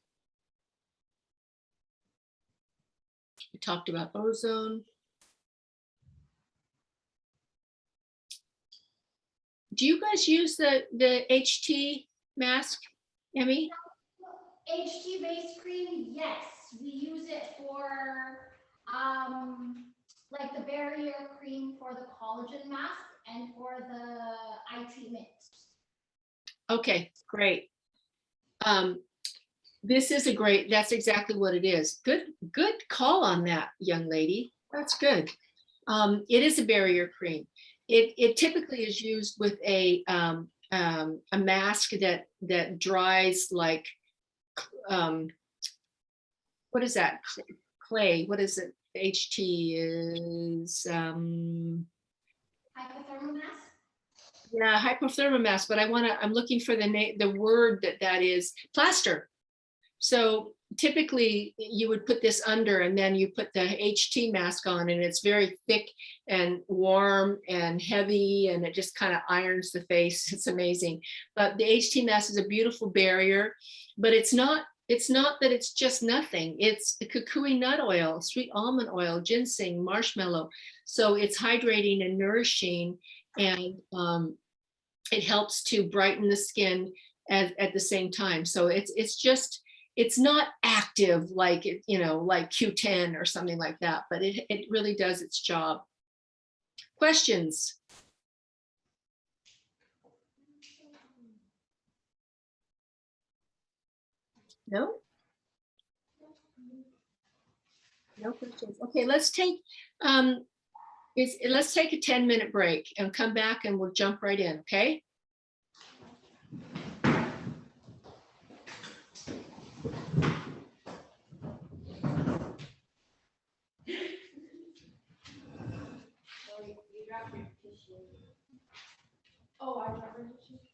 We talked about ozone. Do you guys use the HT mask, Emmy? HT based cream, yes, we use it for like the barrier cream for the collagen mask and for the IT mix. Okay, great. This is a great, that's exactly what it is. Good call on that, young lady. That's good. It is a barrier cream. It typically is used with a mask that dries like, what is that? Clay, what is it? HT is, Hypothermal mask? yeah, hypothermal mask, but I'm looking for the word that is plaster. So typically you would put this under and then you put the HT mask on, and it's very thick and warm and heavy, and it just kind of irons the face. It's amazing. But the HT mask is a beautiful barrier, but it's not that it's just nothing. It's the kukui nut oil, sweet almond oil, ginseng, marshmallow. So it's hydrating and nourishing, and it helps to brighten the skin at the same time. So it's not active like, you know, like Q10 or something like that, but it really does its job. Questions? No? No questions. Okay, let's take let's take a 10-minute break and come back and we'll jump right in, okay? Oh, I dropped my tissue.